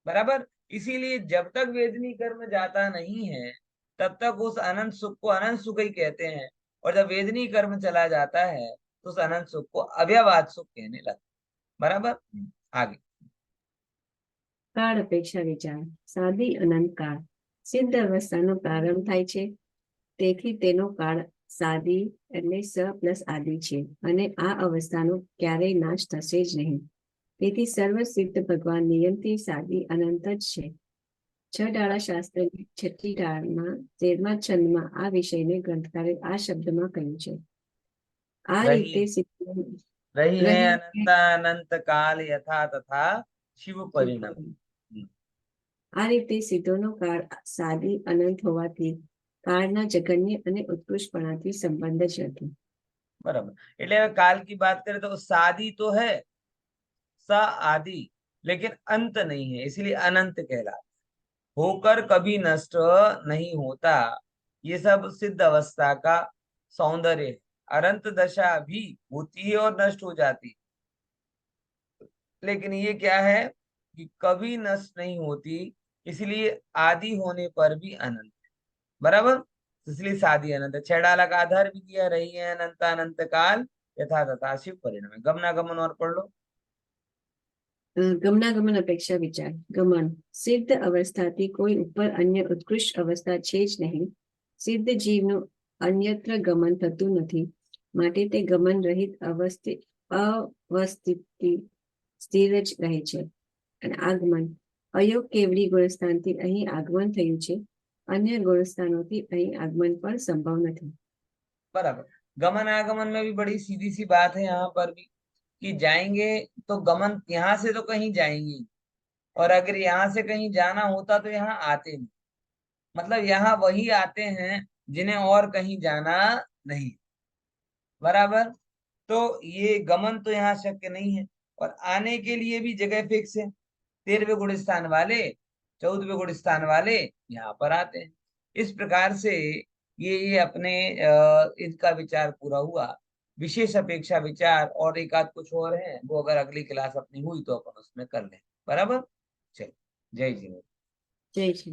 बराबर? इसीलिए जब तक वेदनी कर्म जाता नहीं है तब तक उस अनंत सुख को अनंत सुख ही कहते हैं, और जब वेदनी कर्म चला जाता है तो उस अनंत सुख को अव्ययवाद सुख कहने लगते। बराबर? आगे કાળ અપેક્ષા વિચાર સાદી અનંત કાળ સિદ્ધ અવસ્થાનો પ્રારંભ થાય છે. તેથી તેનો કાળ સાદી એટલે સ પ્લસ આદિ છે અને આ અવસ્થાનો ક્યારેય નાશ થશે જ નહીં. તેથી સર્વસિદ્ધ ભગવાન નિયમથી સાદી અનંત જ છે. 6 ડાળા શાસ્ત્રની છઠ્ઠી ડાળમાં 13મા છંદમાં આ વિષયને ગ્રંથકારે આ શબ્દમાં કહ્યું છે. આ રીતે रही है अनंत अनंत काल यथा तथा शिव परिणाम। આ રીતે સિદ્ધોનો કાળ સાદી અનંત હોવાથી કાળના જગન્ય અને ઉત્કૃષ્ટપણાથી સંબંધ જ નથી. बराबर? એટલે काल की बात करें तो सादी तो है, स आदि, लेकिन अंत नहीं है, इसलिए अनंत कहलाता है। होकर कभी नष्ट नहीं होता, ये सब सिद्ध अवस्था का सौंदर्य है। अनंत दशा भी होती है और नष्ट हो जाती है, लेकिन ये क्या है कि कभी नष्ट नहीं होती, इसलिए आदि होने पर भी अनंत है। बराबर? इसलिए सादी अनंत है। 6 डाला का आधार भी दिया, रही है अनंत अनंत काल यथा तथा शिव परिणमे। गमनागमन और पढ़ लो। ગમનાગમન અપેક્ષા વિચાર. ગમન સિદ્ધ અવસ્થાથી કોઈ ઉપર અન્ય ઉત્કૃષ્ટ અવસ્થા છે જ નહીં. સિદ્ધ જીવનું અન્યત્ર ગમન થતું નથી, માટે તે ગમન રહિત અવસ્થિત સ્થિર જ રહે છે. અને આગમન અયોગ કેવડી ગુણસ્થાનથી અહીં આગમન થયું છે, અન્ય ગુણસ્થાનોથી અહીં આગમન પણ સંભવ નથી. बराबर। गमन आगमन में भी बड़ी सीधी सी बात है यहाँ पर भी, कि जाएंगे तो गमन यहाँ से तो कहीं जाएंगे, और अगर यहाँ से कहीं जाना होता तो यहाँ आते नहीं। मतलब यहाँ वही आते हैं जिन्हें और कहीं जाना नहीं। बराबर। तो ये गमन तो यहाँ शक्य नहीं है, और आने के लिए भी जगह फिक्स है। 13वें गुण स्थान वाले 14वें गुण स्थान वाले यहाँ पर आते हैं। इस प्रकार से ये अपने इनका विचार पूरा हुआ। विशेष अपेक्षा विचार और एक आध कुछ और है, वो अगर अगली क्लास अपनी हुई तो अपन उसमें कर लें। बराबर। चलिए, जय जी। જય શ્રી